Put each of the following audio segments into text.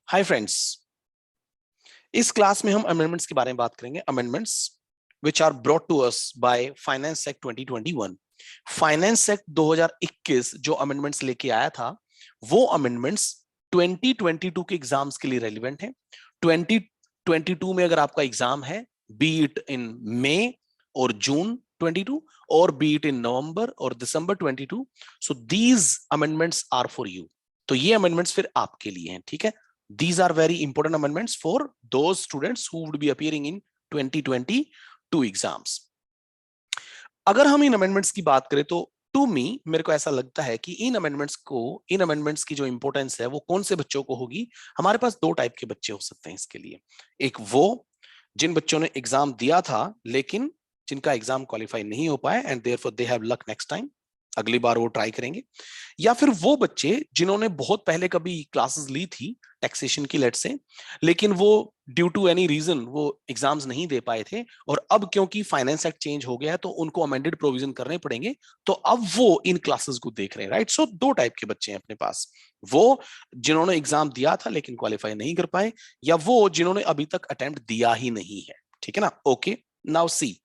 Hi friends, इस class में हम अमेंडमेंट्स के बारे में बात करेंगे। Amendments which are brought to us by finance act 2021। Finance act 2021 जो अमेंडमेंट्स लेके आया था, वो अमेंडमेंट्स 2022 के एग्जाम्स के लिए रेलिवेंट है। 2022 में अगर आपका एग्जाम है, बी इट इन मई और जून 22 और बी इट इन नवंबर और दिसंबर 22, so these amendments are for you. तो ये अमेंडमेंट्स फिर आपके लिए हैं, ठीक है। These are very important amendments for those students who would be appearing in 2022 exams. अगर हम इन अमेंडमेंट्स की बात करें तो टू मी मेरे को ऐसा लगता है कि इन अमेंडमेंट्स की जो इंपॉर्टेंस है वो कौन से बच्चों को होगी। हमारे पास दो टाइप के बच्चे हो सकते हैं इसके लिए। एक वो जिन बच्चों ने एग्जाम दिया था लेकिन जिनका एग्जाम क्वालिफाई नहीं हो पाए and therefore they have luck next time, अगली बार वो ट्राई करेंगे। या फिर वो बच्चे जिन्होंने बहुत पहले कभी क्लासेस ली थी टैक्सेशन की, लेट से, लेकिन वो ड्यू टू एनी रीजन वो एग्जाम्स नहीं दे पाए थे और अब क्योंकि फाइनेंस एक्ट चेंज हो गया है तो उनको अमेंडेड प्रोविजन करने पड़ेंगे, तो अब वो इन क्लासेस को देख रहे हैं, राइट। सो दो टाइप के बच्चे हैं अपने पास, वो जिन्होंने एग्जाम दिया था लेकिन क्वालिफाई नहीं कर पाए, या वो जिन्होंने अभी तक अटेम्प्ट दिया ही नहीं है, ठीक है ना। ओके, नाउ सी,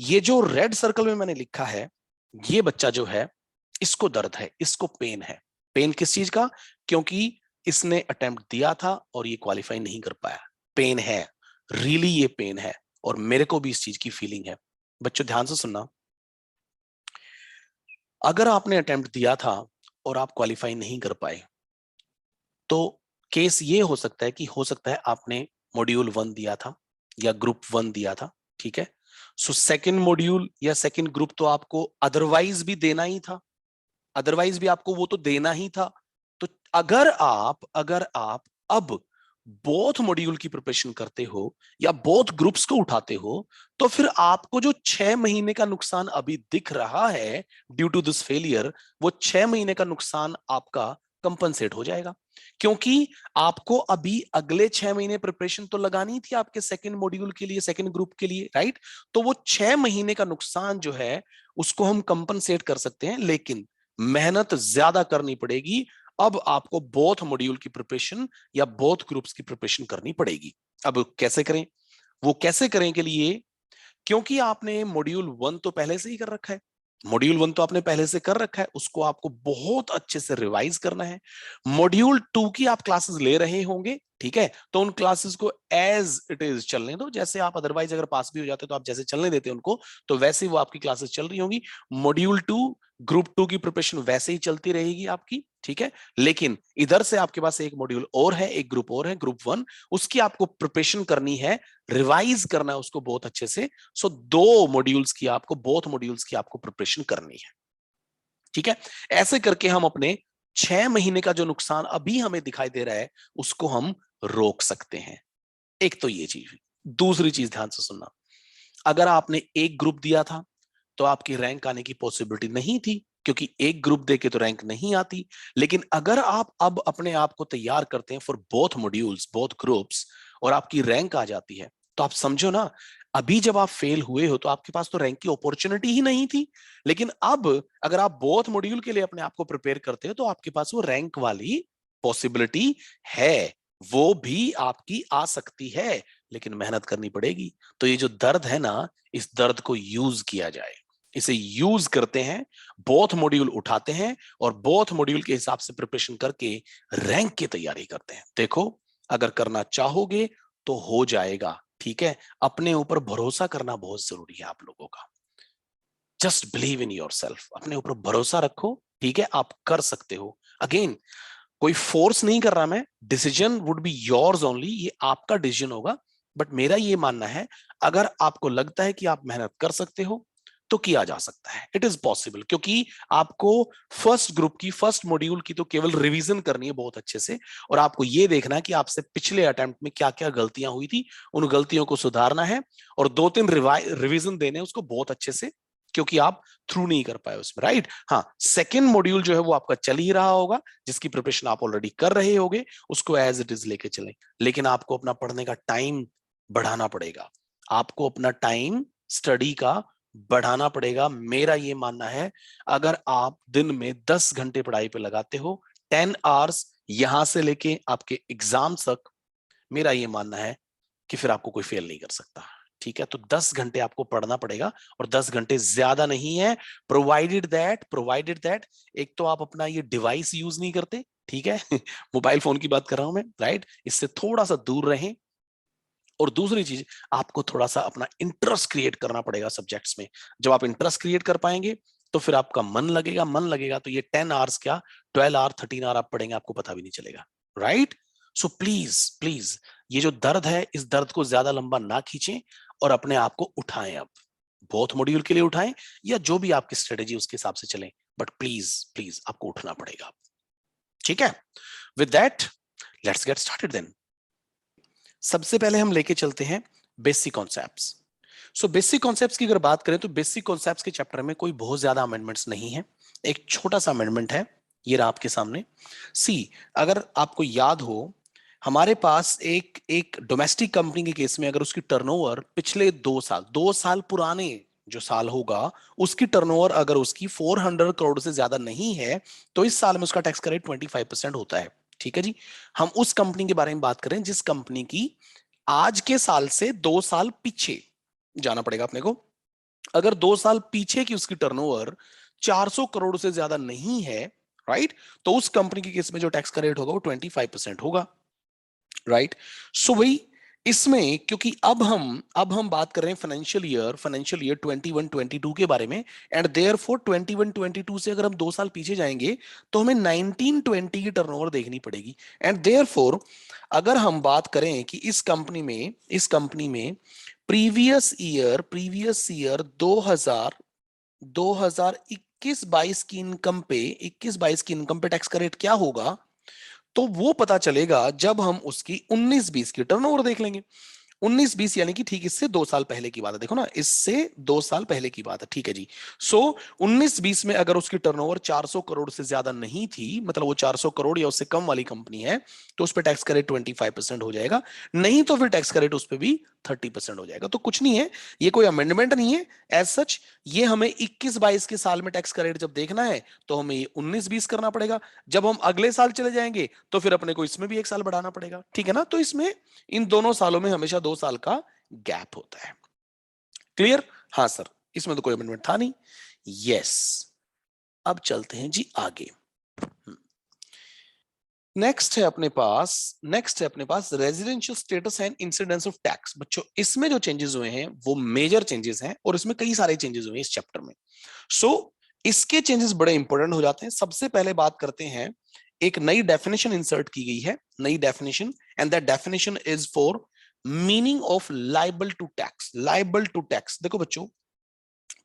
ये जो रेड सर्कल में मैंने लिखा है, ये बच्चा जो है इसको दर्द है, इसको पेन है। पेन किस चीज का? क्योंकि इसने अटेम्प्ट दिया था और ये क्वालिफाई नहीं कर पाया। पेन है, रियली ये पेन है, और मेरे को भी इस चीज की फीलिंग है। बच्चों ध्यान से सुनना, अगर आपने अटेम्प्ट दिया था और आप क्वालिफाई नहीं कर पाए तो केस ये हो सकता है कि हो सकता है आपने मॉड्यूल 1 दिया था या ग्रुप 1 दिया था, ठीक है। सो सेकंड मॉड्यूल या सेकंड ग्रुप तो आपको अदरवाइज भी देना ही था, अदरवाइज भी आपको वो तो देना ही था। तो अगर आप अब बोथ मॉड्यूल की प्रिपरेशन करते हो या बोथ ग्रुप्स को उठाते हो, तो फिर आपको जो 6 महीने का नुकसान अभी दिख रहा है ड्यू टू दिस फेलियर, वो 6 महीने का नुकसान आपका कंपनसेट हो जाएगा। क्योंकि आपको अभी अगले 6 महीने प्रिपरेशन तो लगानी थी आपके सेकंड मॉड्यूल के लिए, सेकंड ग्रुप के लिए, राइट। तो वो 6 महीने का नुकसान जो है उसको हम कंपनसेट कर सकते हैं, लेकिन मेहनत ज्यादा करनी पड़ेगी। अब आपको बोथ मॉड्यूल की प्रिपरेशन या बोथ ग्रुप्स की प्रिपरेशन करनी पड़ेगी। अब कैसे करें? वो कैसे करें के लिए, क्योंकि आपने मॉड्यूल 1 तो पहले से ही कर रखा है, मॉड्यूल 1 तो आपने पहले से कर रखा है, उसको आपको बहुत अच्छे से रिवाइज करना है। मॉड्यूल 2 की आप क्लासेस ले रहे होंगे, ठीक है, तो उन क्लासेस को एज इट इज चलने दो, जैसे आप अदरवाइज अगर पास भी हो जाते तो आप जैसे चलने देते उनको, तो वैसे ही वो आपकी क्लासेस चल रही होंगी। मॉड्यूल 2 ग्रुप 2 की प्रिपरेशन वैसे ही चलती रहेगी आपकी, ठीक है। लेकिन इधर से आपके पास एक मॉड्यूल और है, एक ग्रुप और है, ग्रुप 1, उसकी आपको प्रिपरेशन करनी है, रिवाइज करना है उसको बहुत अच्छे से। सो दो मॉड्यूल्स की आपको, बोथ मॉड्यूल्स की आपको प्रिपरेशन करनी है, ठीक है। ऐसे करके हम अपने 6 महीने का जो नुकसान अभी हमें दिखाई दे रहा है उसको हम रोक सकते हैं। एक तो ये चीज। दूसरी चीज ध्यान से सुनना, अगर आपने एक ग्रुप दिया था तो आपकी रैंक आने की पॉसिबिलिटी नहीं थी, क्योंकि एक ग्रुप देके तो रैंक नहीं आती। लेकिन अगर आप अब अपने आप को तैयार करते हैं for both modules, both groups, और आपकी रैंक आ जाती है, तो आप समझो ना, अभी जब आप फेल हुए हो तो आपके पास तो रैंक की अपॉर्चुनिटी ही नहीं थी। लेकिन अब अगर आप बोथ मॉड्यूल के लिए अपने आप को प्रिपेयर करते हो तो आपके पास वो रैंक वाली पॉसिबिलिटी है, वो भी आपकी आ सकती है, लेकिन मेहनत करनी पड़ेगी। तो ये जो दर्द है ना, इस दर्द को यूज किया जाए, इसे यूज करते हैं, बोथ मॉड्यूल उठाते हैं और बोथ मॉड्यूल के हिसाब से प्रिपरेशन करके रैंक की तैयारी करते हैं। देखो, अगर करना चाहोगे तो हो जाएगा, ठीक है। अपने ऊपर भरोसा करना बहुत जरूरी है आप लोगों का। Just believe in your self, अपने ऊपर भरोसा रखो, ठीक है, आप कर सकते हो। अगेन, कोई फोर्स नहीं कर रहा मैं, decision would be yours only, ये आपका डिसीजन होगा। बट मेरा ये मानना है, अगर आपको लगता है कि आप मेहनत कर सकते हो तो किया जा सकता है, इट इज पॉसिबल। क्योंकि आपको फर्स्ट ग्रुप की, फर्स्ट मॉड्यूल की तो केवल रिवीजन करनी है बहुत अच्छे से, और आपको ये देखना है कि आपसे पिछले अटेम्प्ट में क्या क्या गलतियां हुई थी, उन गलतियों को सुधारना है, और 2-3 रिवीजन देने उसको बहुत अच्छे से, क्योंकि आप थ्रू नहीं कर पाए उसमें, राइट। हाँ, सेकेंड मॉड्यूल जो है वो आपका चल ही रहा होगा, जिसकी प्रिपरेशन आप ऑलरेडी कर रहे होगे, उसको एज इट इज लेके चलें। लेकिन आपको अपना पढ़ने का टाइम बढ़ाना पड़ेगा, आपको अपना टाइम स्टडी का बढ़ाना पड़ेगा। मेरा ये मानना है, अगर आप दिन में 10 घंटे पढ़ाई पे लगाते हो, 10 आवर्स यहां से लेके आपके एग्जाम तक मेरा ये मानना है कि फिर आपको कोई फेल नहीं कर सकता। ठीक है, तो 10 घंटे आपको पढ़ना पड़ेगा, और 10 घंटे ज्यादा नहीं है, प्रोवाइडेड दैट एक तो आप अपना ये डिवाइस यूज नहीं करते, ठीक है मोबाइल फोन की बात कर रहा हूं मैं, राइट, इससे थोड़ा सा दूर रहें। और दूसरी चीज, आपको थोड़ा सा अपना इंटरेस्ट क्रिएट करना पड़ेगा सब्जेक्ट्स में। जब आप इंटरेस्ट क्रिएट कर पाएंगे तो फिर आपका मन लगेगा तो ये 10 आवर्स क्या, 12 आवर 13 आवर आप पढ़ेंगे, आपको पता भी नहीं चलेगा, राइट। सो प्लीज प्लीज, ये जो दर्द है इस दर्द को ज्यादा लंबा ना खींचें, और अपने आप को उठाएं। अब बहुत मॉड्यूल के लिए उठाएं, या जो भी आपकी स्ट्रेटेजी उसके हिसाब से चलें, बट प्लीज प्लीज आपको उठना पड़ेगा। ठीक है, with that let's get started then. सबसे पहले हम लेके चलते हैं basic concepts. So basic concepts की अगर बात करें तो बेसिक कॉन्सेप्ट्स के चैप्टर में कोई बहुत ज्यादा अमेंडमेंट्स नहीं है, एक छोटा सा अमेंडमेंट है, ये रहा आपके सामने। सी, अगर आपको याद हो, हमारे पास एक एक डोमेस्टिक कंपनी के केस में अगर उसकी टर्नओवर पिछले 2 साल पुराने जो साल होगा, उसकी टर्नओवर अगर उसकी 400 करोड़ से ज्यादा नहीं है, तो इस साल में उसका टैक्स रेट 25% होता है। ठीक है जी, हम उस कंपनी के बारे में बात करें जिस कंपनी की आज के साल से 2 साल पीछे जाना पड़ेगा अपने को, अगर 2 साल पीछे की उसकी टर्नओवर 400 करोड़ से ज्यादा नहीं है, राइट, तो उस कंपनी के केस में जो टैक्स का रेट होगा वो 25% होगा, राइट। सो वही इसमें, क्योंकि अब हम बात कर रहे हैं फाइनेंशियल ईयर 21-22 के बारे में, एंड देयरफॉर 21-22 से अगर हम 2 साल पीछे जाएंगे तो हमें 19-20 की टर्नओवर देखनी पड़ेगी। एंड देयरफॉर अगर हम बात करें कि इस कंपनी में प्रीवियस ईयर 2021-22 की इनकम पे टैक्स का रेट क्या होगा, तो वो पता चलेगा जब हम उसकी 19-20 की टर्नओवर देख लेंगे। 19-20 यानी कि ठीक इससे 2 साल पहले की बात है, देखो ना, इससे 2 साल पहले की बात है, ठीक है जी। सो 19-20 में अगर उसकी टर्नओवर 400 करोड़ से ज्यादा नहीं थी, मतलब वो 400 करोड़ या उससे कम वाली कंपनी है, तो उस पर टैक्स का रेट 25% हो जाएगा, नहीं तो फिर टैक्स का रेट उस पर भी 30% हो जाएगा। तो कुछ नहीं है, ये कोई अमेंडमेंट नहीं है एज सच, ये हमें 21-22 के साल में टैक्स का रेट जब देखना है तो हमें ये 19-20 करना पड़ेगा। जब हम अगले साल चले जाएंगे तो फिर अपने को इसमें भी 1 साल बढ़ाना पड़ेगा, ठीक है ना। तो इसमें इन दोनों सालों में हमेशा 2 साल का गैप होता है। क्लियर? हाँ सर, इसमें तो कोई अमेंडमेंट था नहीं। यस, अब चलते हैं जी आगे। नेक्स्ट है अपने पास residential status and incidence of tax. बच्चों, इसमें जो चेंजेस हुए हैं वो मेजर चेंजेस हैं, और इसमें कई सारे चेंजेस हुए हैं इस चैप्टर में। सो इसके चेंजेस बड़े इंपॉर्टेंट हो जाते हैं। सबसे पहले बात करते हैं, एक नई डेफिनेशन इंसर्ट की गई है, नई definition, and that definition is for meaning of liable to tax. Liable to tax, देखो बच्चों,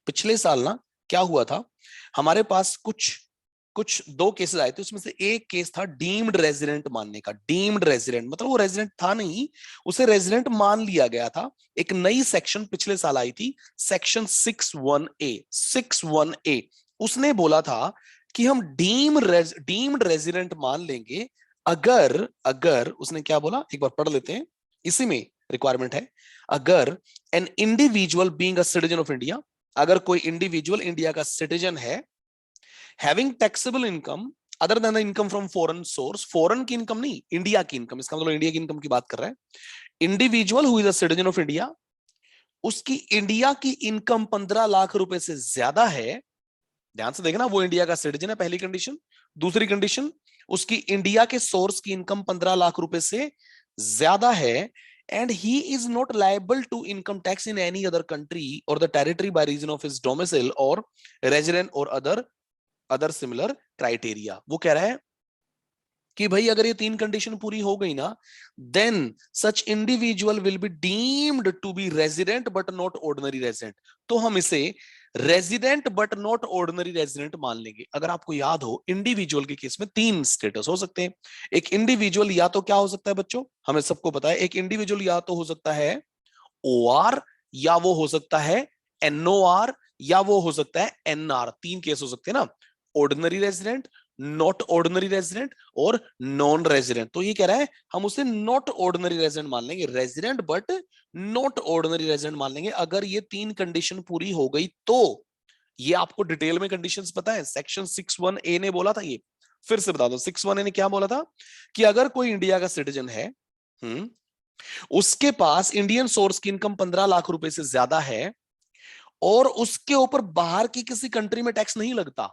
पिछले साल ना क्या हुआ था, हमारे पास कुछ कुछ 2 केसेस आए थे, उसमें से एक केस था डीम्ड रेजिडेंट मानने का। डीम्ड रेजिडेंट मतलब वो रेजिडेंट था नहीं, उसे रेजिडेंट मान लिया गया था। एक नई सेक्शन पिछले साल आई थी, सेक्शन 61A। उसने बोला था कि हम डीम्ड रेजिडेंट मान लेंगे अगर अगर उसने क्या बोला, एक बार पढ़ लेते हैं, इसी में रिक्वायरमेंट है, अगर an individual being a citizen of India, अगर कोई इंडिविजुअल इंडिया का सिटीजन है, having taxable income other than the income from foreign source, foreign की इनकम नहीं, इंडिया की इनकम, इसका मतलब इंडिया की इनकम की बात कर रहा है। Individual who is a citizen of India, उसकी इंडिया की इनकम 15 लाख रुपए से ज्यादा है, ध्यान से देखना, वो इंडिया का सिटीजन है, पहली कंडीशन। दूसरी कंडीशन, उसकी इंडिया के सोर्स की इनकम 15 लाख रुपए से ज्यादा है, and he is not liable to income tax in any other country or the territory by reason of his domicile or resident or other similar criteria। वो कह रहा है कि भाई अगर ये 3 कंडीशन पूरी हो गई ना, then such individual will be deemed to be resident but not ordinary resident. तो हम इसे resident but not ordinary resident मान लेंगे। अगर आपको याद हो, इंडिविजुअल के केस में 3 स्टेटस हो सकते हैं। एक इंडिविजुअल या तो क्या हो सकता है बच्चों, हमें सबको पता है, एक इंडिविजुअल या तो हो सकता है OR, या वो हो सकता है NOR, या वो हो सकता है NR। 3 केस हो सकते हैं ना, ordinary resident, not ordinary resident और नॉन रेजिडेंट। तो ये कह रहा है हम उसे नॉट ऑर्डिनरी रेजिडेंट मान लेंगे, resident but not ordinary resident मान लेंगे अगर ये 3 कंडीशन पूरी हो गई तो। ये आपको डिटेल में कंडीशंस पता है, सेक्शन 61A ने बोला था ये, फिर से बता दो 6(1) ने क्या बोला था कि अगर कोई इंडिया का सिटीजन है, उसके पास इंडियन सोर्स की इनकम 15 लाख रुपए से ज्यादा है और उसके ऊपर बाहर की किसी कंट्री में टैक्स नहीं लगता,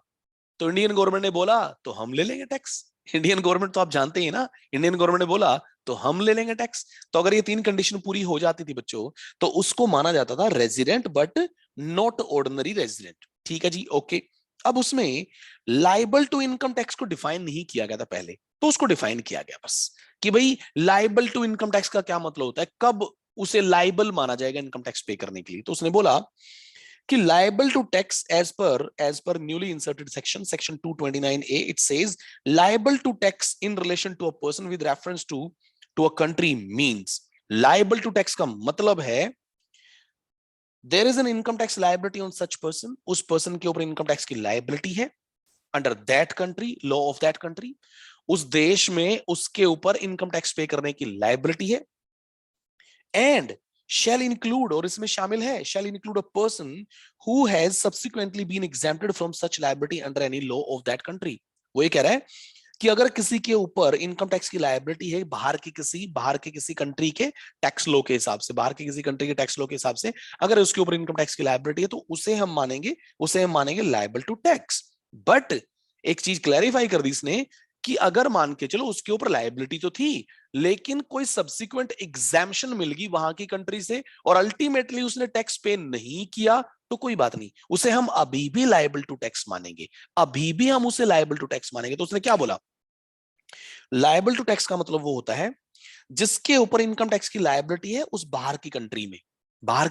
तो इंडियन गवर्नमेंट ने बोला तो हम ले लेंगे टैक्स। इंडियन गवर्नमेंट तो आप जानते ही ना, इंडियन गवर्नमेंट ने बोला तो हम ले लेंगे टैक्स। तो अगर ये 3 कंडीशन पूरी हो जाती थी बच्चों, तो उसको माना जाता था resident but not ordinary resident. ठीक है जी, ओके। अब उसमें लाइबल टू इनकम टैक्स को डिफाइन नहीं किया गया था पहले, तो उसको डिफाइन किया गया बस कि भाई लाइबल टू इनकम टैक्स का क्या मतलब होता है, कब उसे लाइबल माना जाएगा इनकम टैक्स पे करने के लिए। तो उसने बोला कि liable to tax as per newly inserted section 229A, it says liable to tax in relation to a person with reference to a country means liable to tax का मतलब है there is an income tax liability on such person, उस person के ऊपर income tax की liability है under that country, law of that country, उस देश में उसके ऊपर income tax पे करने की liability है, and shall include, और इसमें शामिल है shall include a person who has subsequently been exempted from such liability under any law of that country। वो ये कह रहा है कि अगर किसी के ऊपर इनकम टैक्स की लायबिलिटी है बाहर के किसी कंट्री के टैक्स लॉ के हिसाब से, बाहर के किसी कंट्री के टैक्स लॉ के हिसाब से अगर उसके ऊपर इनकम टैक्स की लायबिलिटी है, तो उसे हम मानेंगे लायबल टू टैक्स। बट एक चीज क्लैरिफाई कर दी इसने कि अगर मान के चलो उसके ऊपर लायबिलिटी तो थी, लेकिन कोई सब्सिक्वेंट एग्जाम्पशन मिल गई वहां की कंट्री से और अल्टीमेटली उसने टैक्स पे नहीं किया, तो कोई बात नहीं, उसे हम अभी भी लायबल टू टैक्स मानेंगे, अभी भी हम उसे लायबल टू टैक्स मानेंगे। तो उसने क्या बोला, लायबल टू टैक्स का मतलब वो होता है जिसके ऊपर इनकम टैक्स की लायबिलिटी है उस बाहर की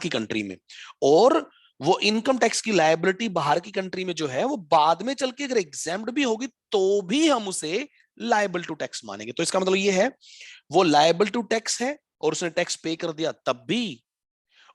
कंट्री में, और वो इनकम टैक्स की लायबिलिटी बाहर की कंट्री में जो है वो बाद में चल के अगर एग्जाम्ड भी होगी तो भी हम उसे लायबल टू टैक्स मानेंगे। तो इसका मतलब ये है वो लायबल टू टैक्स है और उसने टैक्स पे कर दिया तब भी,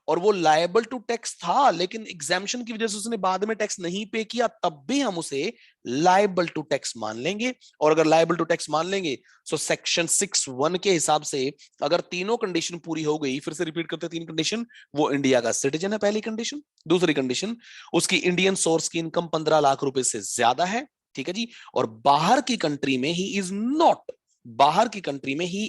और वो लायबल टू टैक्स था लेकिन एग्जाम्शन की वजह से उसने बाद में टैक्स नहीं पे किया तब भी हम उसे लायबल टू टैक्स मान लेंगे। और अगर लायबल टू टैक्स मान लेंगे तो सेक्शन 6(1) के हिसाब से अगर तीनों कंडीशन पूरी हो गई, फिर से रिपीट करते 3 कंडीशन, वो इंडिया का सिटीजन है पहली कंडीशन, दूसरी कंडीशन उसकी इंडियन सोर्स की इनकम 15 लाख रुपए से ज्यादा है, ठीक है जी, और बाहर की कंट्री में ही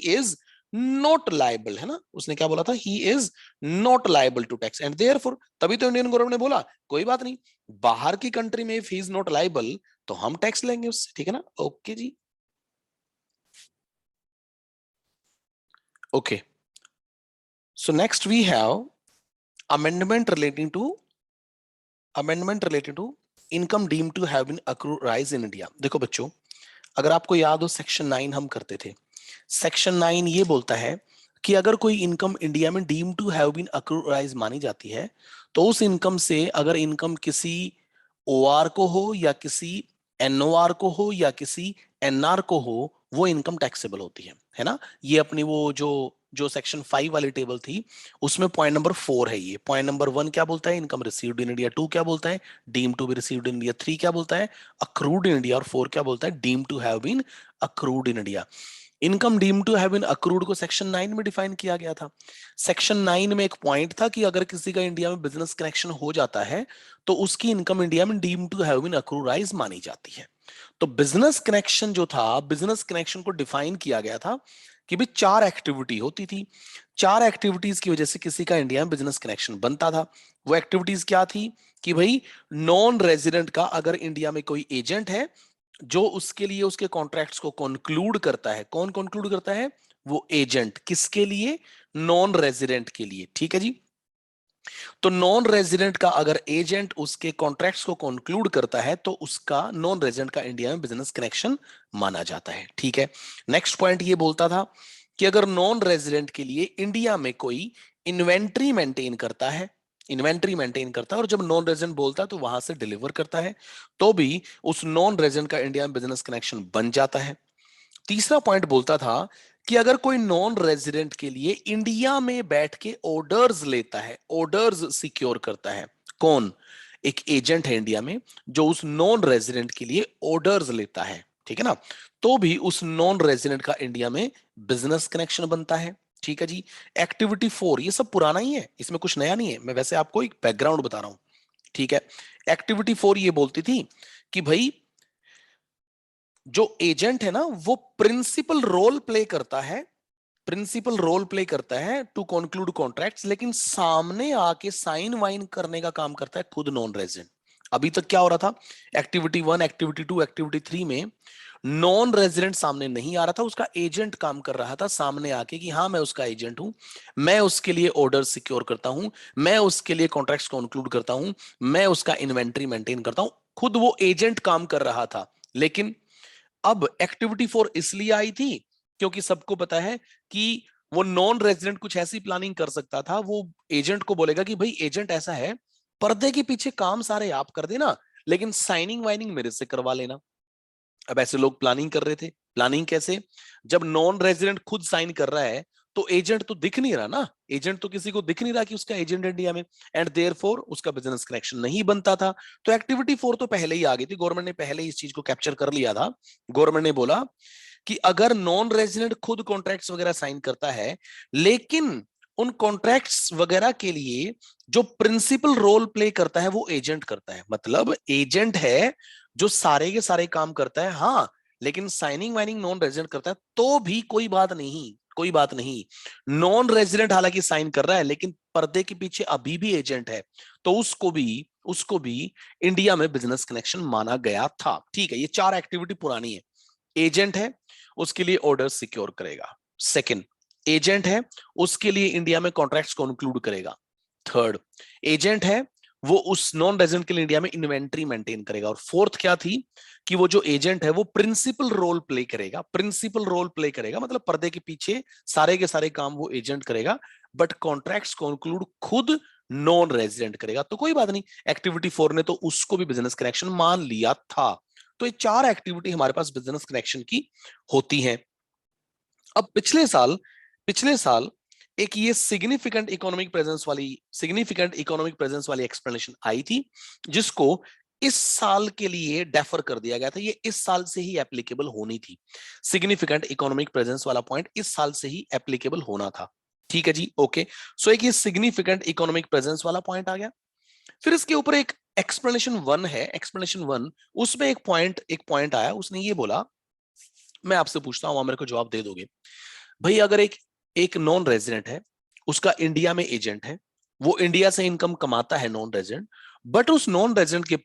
इज नॉट लायबल, है ना, उसने क्या बोला था, he is not liable to tax and therefore, तभी तो इंडियन गवर्नमेंट ने बोला कोई बात नहीं, बाहर की कंट्री में if he is not liable तो हम टैक्स लेंगे उससे, ठीक है ना, ओके जी, okay. So next we have amendment relating to income deemed to have been accrued in India. देखो बच्चों, अगर आपको याद हो सेक्शन 9 हम करते थे, सेक्शन 9 ये बोलता है कि अगर कोई इनकम इंडिया में डीम टू हैव बीन अक्रूराइज मानी जाती है, तो उस इनकम से अगर इनकम किसी ओआर को हो या किसी एनओआर को हो या किसी एनआर को हो, वो इनकम टैक्सेबल होती है ना। ये अपनी वो जो जो सेक्शन 5 वाली टेबल थी उसमें पॉइंट नंबर 4 है। ये पॉइंट नंबर 1 क्या बोलता है, इनकम रिसीव्ड इन इंडिया, 2 क्या बोलता है, deem to be received in India, 3 क्या बोलता है, अक्रूड इन इंडिया, और 4 क्या बोलता है, deem to have been accrued in India. Income deem to have been accrued को सेक्शन 9 में डिफाइन किया गया था। सेक्शन 9 में एक पॉइंट था कि अगर किसी का इंडिया में बिजनेस कनेक्शन हो जाता है तो उसकी इनकम इंडिया में डीम टू हैव बीन अक्रूराइज मानी जाती है। तो बिजनेस कनेक्शन जो था, बिजनेस कनेक्शन को डिफाइन किया गया था कि भाई 4 एक्टिविटी होती थी, 4 एक्टिविटीज की वजह से किसी का इंडिया में बिजनेस कनेक्शन बनता था। वो एक्टिविटीज क्या थी कि भाई नॉन रेजिडेंट का अगर इंडिया में कोई एजेंट है जो उसके लिए उसके कॉन्ट्रैक्ट्स को कंक्लूड करता है, कौन कंक्लूड करता है, वो एजेंट, किसके लिए, नॉन रेजिडेंट के लिए, ठीक है जी। तो नॉन रेजिडेंट का अगर एजेंट उसके कॉन्ट्रैक्ट्स को कंक्लूड करता है तो उसका नॉन रेजिडेंट का इंडिया में बिजनेस कनेक्शन माना जाता है, ठीक है। नेक्स्ट पॉइंट ये बोलता था कि अगर नॉन रेजिडेंट के लिए इंडिया में कोई इन्वेंट्री मेंटेन करता है, और जब नॉन रेजिडेंट बोलता है तो वहां से डिलीवर करता है, तो भी उस नॉन रेजिडेंट का इंडिया में बिजनेस कनेक्शन बन जाता है। तीसरा पॉइंट बोलता था कि अगर कोई नॉन रेजिडेंट के लिए इंडिया में बैठ के ऑर्डर्स लेता है, ऑर्डर्स सिक्योर करता है, कौन, एक एजेंट है इंडिया में जो उस नॉन रेजिडेंट के लिए ऑर्डर्स लेता है, ठीक है ना, तो भी उस नॉन रेजिडेंट का इंडिया में बिजनेस कनेक्शन बनता है, ठीक है जी। एक्टिविटी 4 ये सब पुराना ही है, इसमें कुछ नया नहीं है, मैं वैसे आपको एक बैकग्राउंड बता रहा हूं, ठीक है। एक्टिविटी 4 ये बोलती थी कि भाई जो एजेंट है ना वो प्रिंसिपल रोल प्ले करता है, प्रिंसिपल रोल प्ले करता है टू कंक्लूड कॉन्ट्रैक्ट्स, लेकिन सामने आके साइन वाइन करने का काम करता है खुद नॉन रेजिडेंट। अभी तक क्या हो रहा था, एक्टिविटी 1, एक्टिविटी 2, एक्टिविटी 3 में नॉन रेजिडेंट सामने नहीं आ रहा था, उसका एजेंट काम कर रहा था सामने आके कि हाँ मैं उसका एजेंट हूं, मैं उसके लिए ऑर्डर सिक्योर करता हूं, मैं उसके लिए कॉन्ट्रैक्ट्स कंक्लूड करता हूं, मैं उसका इन्वेंट्री मेंटेन करता हूं, खुद वो एजेंट काम कर रहा था। लेकिन अब एक्टिविटी 4 इसलिए आई थी क्योंकि सबको पता है कि वो नॉन रेजिडेंट कुछ ऐसी प्लानिंग कर सकता था, वो एजेंट को बोलेगा कि भाई एजेंट ऐसा है, पर्दे के पीछे काम सारे आप कर देना, लेकिन साइनिंग वाइनिंग मेरे से करवा लेना। अब ऐसे लोग प्लानिंग कर रहे थे। प्लानिंग कैसे, जब नॉन रेजिडेंट खुद साइन कर रहा है तो एजेंट तो दिख नहीं रहा ना, एजेंट तो किसी को दिख नहीं रहा कि उसका एजेंट इंडिया में, एंड देयरफॉर उसका बिजनेस कनेक्शन नहीं बनता था। तो एक्टिविटी 4 तो पहले ही आ गई थी, गवर्नमेंट ने पहले ही इस चीज को कैप्चर कर लिया था। गवर्नमेंट ने बोला कि अगर नॉन रेजिडेंट खुद कॉन्ट्रैक्ट्स वगैरह साइन करता है, लेकिन उन कॉन्ट्रैक्ट्स वगैरह के लिए जो प्रिंसिपल रोल प्ले करता है वो एजेंट करता है, मतलब एजेंट है जो सारे के सारे काम करता है, हाँ, लेकिन साइनिंग वाइनिंग नॉन रेजिडेंट करता है तो भी कोई बात नहीं, कोई बात नहीं। नॉन रेजिडेंट हालांकि साइन कर रहा है लेकिन पर्दे के पीछे अभी भी एजेंट है, तो उसको भी इंडिया में बिजनेस कनेक्शन माना गया था। ठीक है, ये 4 एक्टिविटी पुरानी है। एजेंट है, उसके लिए ऑर्डर सिक्योर करेगा। सेकंड, एजेंट है, उसके लिए इंडिया में कॉन्ट्रैक्ट्स कंक्लूड करेगा। थर्ड, एजेंट है, वो उस नॉन रेजिडेंट के लिए इंडिया में इन्वेंट्री मेंटेन करेगा। और फोर्थ क्या थी कि वो जो एजेंट है वो प्रिंसिपल रोल प्ले करेगा। प्रिंसिपल रोल प्ले करेगा मतलब पर्दे के पीछे सारे के सारे काम वो एजेंट करेगा, बट कॉन्ट्रैक्ट्स कंक्लूड खुद नॉन रेजिडेंट करेगा। तो कोई बात नहीं, एक्टिविटी 4 ने तो उसको भी बिजनेस कनेक्शन मान लिया था। तो ये 4 एक्टिविटी हमारे पास बिजनेस कनेक्शन की होती हैं। अब पिछले साल एक ये सिग्निफिकेंट इकोनॉमिक प्रेजेंस वाली एक्सप्लेनेशन आई थी, जिसको इस साल के लिए डेफर कर दिया गया था। ये इस साल से ही एप्लीकेबल होनी थी, सिग्निफिकेंट इकोनॉमिक प्रेजेंस वाला पॉइंट इस साल से ही एप्लीकेबल होना था। ठीक है जी, ओके। सो एक ये सिग्निफिकेंट इकोनॉमिक प्रेजेंस वाला पॉइंट आ गया। फिर इसके ऊपर एक एक्सप्लेनेशन 1 है, एक्सप्लेनेशन 1, उसमें एक पॉइंट आया, उसने ये बोला, मैं आपसे पूछता हूं, आप मेरे को जवाब दे दोगे भाई। अगर एक एक नॉन रेजिडेंट है, उसका इंडिया में एजेंट है, वो इंडिया से इनकम कमाता है नॉन रेजिडेंट, बट उस नॉन रेजिडेंट के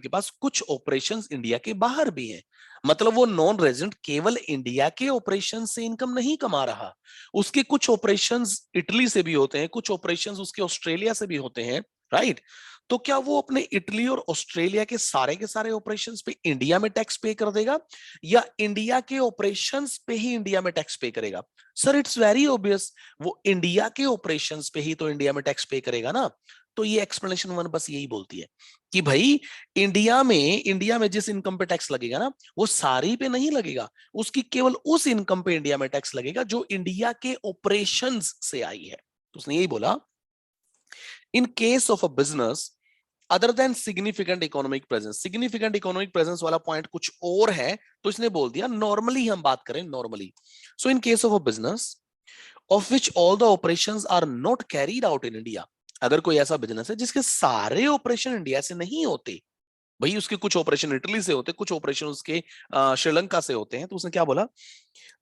पास कुछ ऑपरेशंस इंडिया के बाहर भी हैं। मतलब वो नॉन रेजिडेंट केवल इंडिया के ऑपरेशन से इनकम नहीं कमा रहा, उसके कुछ ऑपरेशंस इटली से भी होते हैं, कुछ ऑपरेशंस उसके ऑस्ट्रेलिया से भी होते हैं, राइट। तो क्या वो अपने इटली और ऑस्ट्रेलिया के सारे ऑपरेशंस पे इंडिया में टैक्स पे कर देगा, या इंडिया के ऑपरेशंस पे ही इंडिया में टैक्स पे करेगा? सर इट्स वेरी ऑब्वियस, वो इंडिया के ऑपरेशंस पे ही तो इंडिया में टैक्स पे करेगा ना। तो ये एक्सप्लेनेशन 1 बस यही बोलती है कि भाई इंडिया में जिस इनकम पे टैक्स लगेगा ना, वो सारी पे नहीं लगेगा, उसकी केवल उस इनकम पे इंडिया में टैक्स लगेगा जो इंडिया के ऑपरेशंस से आई है। तो उसने यही बोला, इन case of a business other than significant economic presence वाला पॉइंट कुछ और है, तो इसने बोल दिया नॉर्मली हम बात करें normally. So in case of a business of which all the operations are not carried out in India, अगर कोई ऐसा बिजनेस है जिसके सारे ऑपरेशन इंडिया से नहीं होते, भाई उसके कुछ ऑपरेशन इटली से होते, कुछ ऑपरेशन उसके श्रीलंका से होते हैं, तो उसने क्या बोला,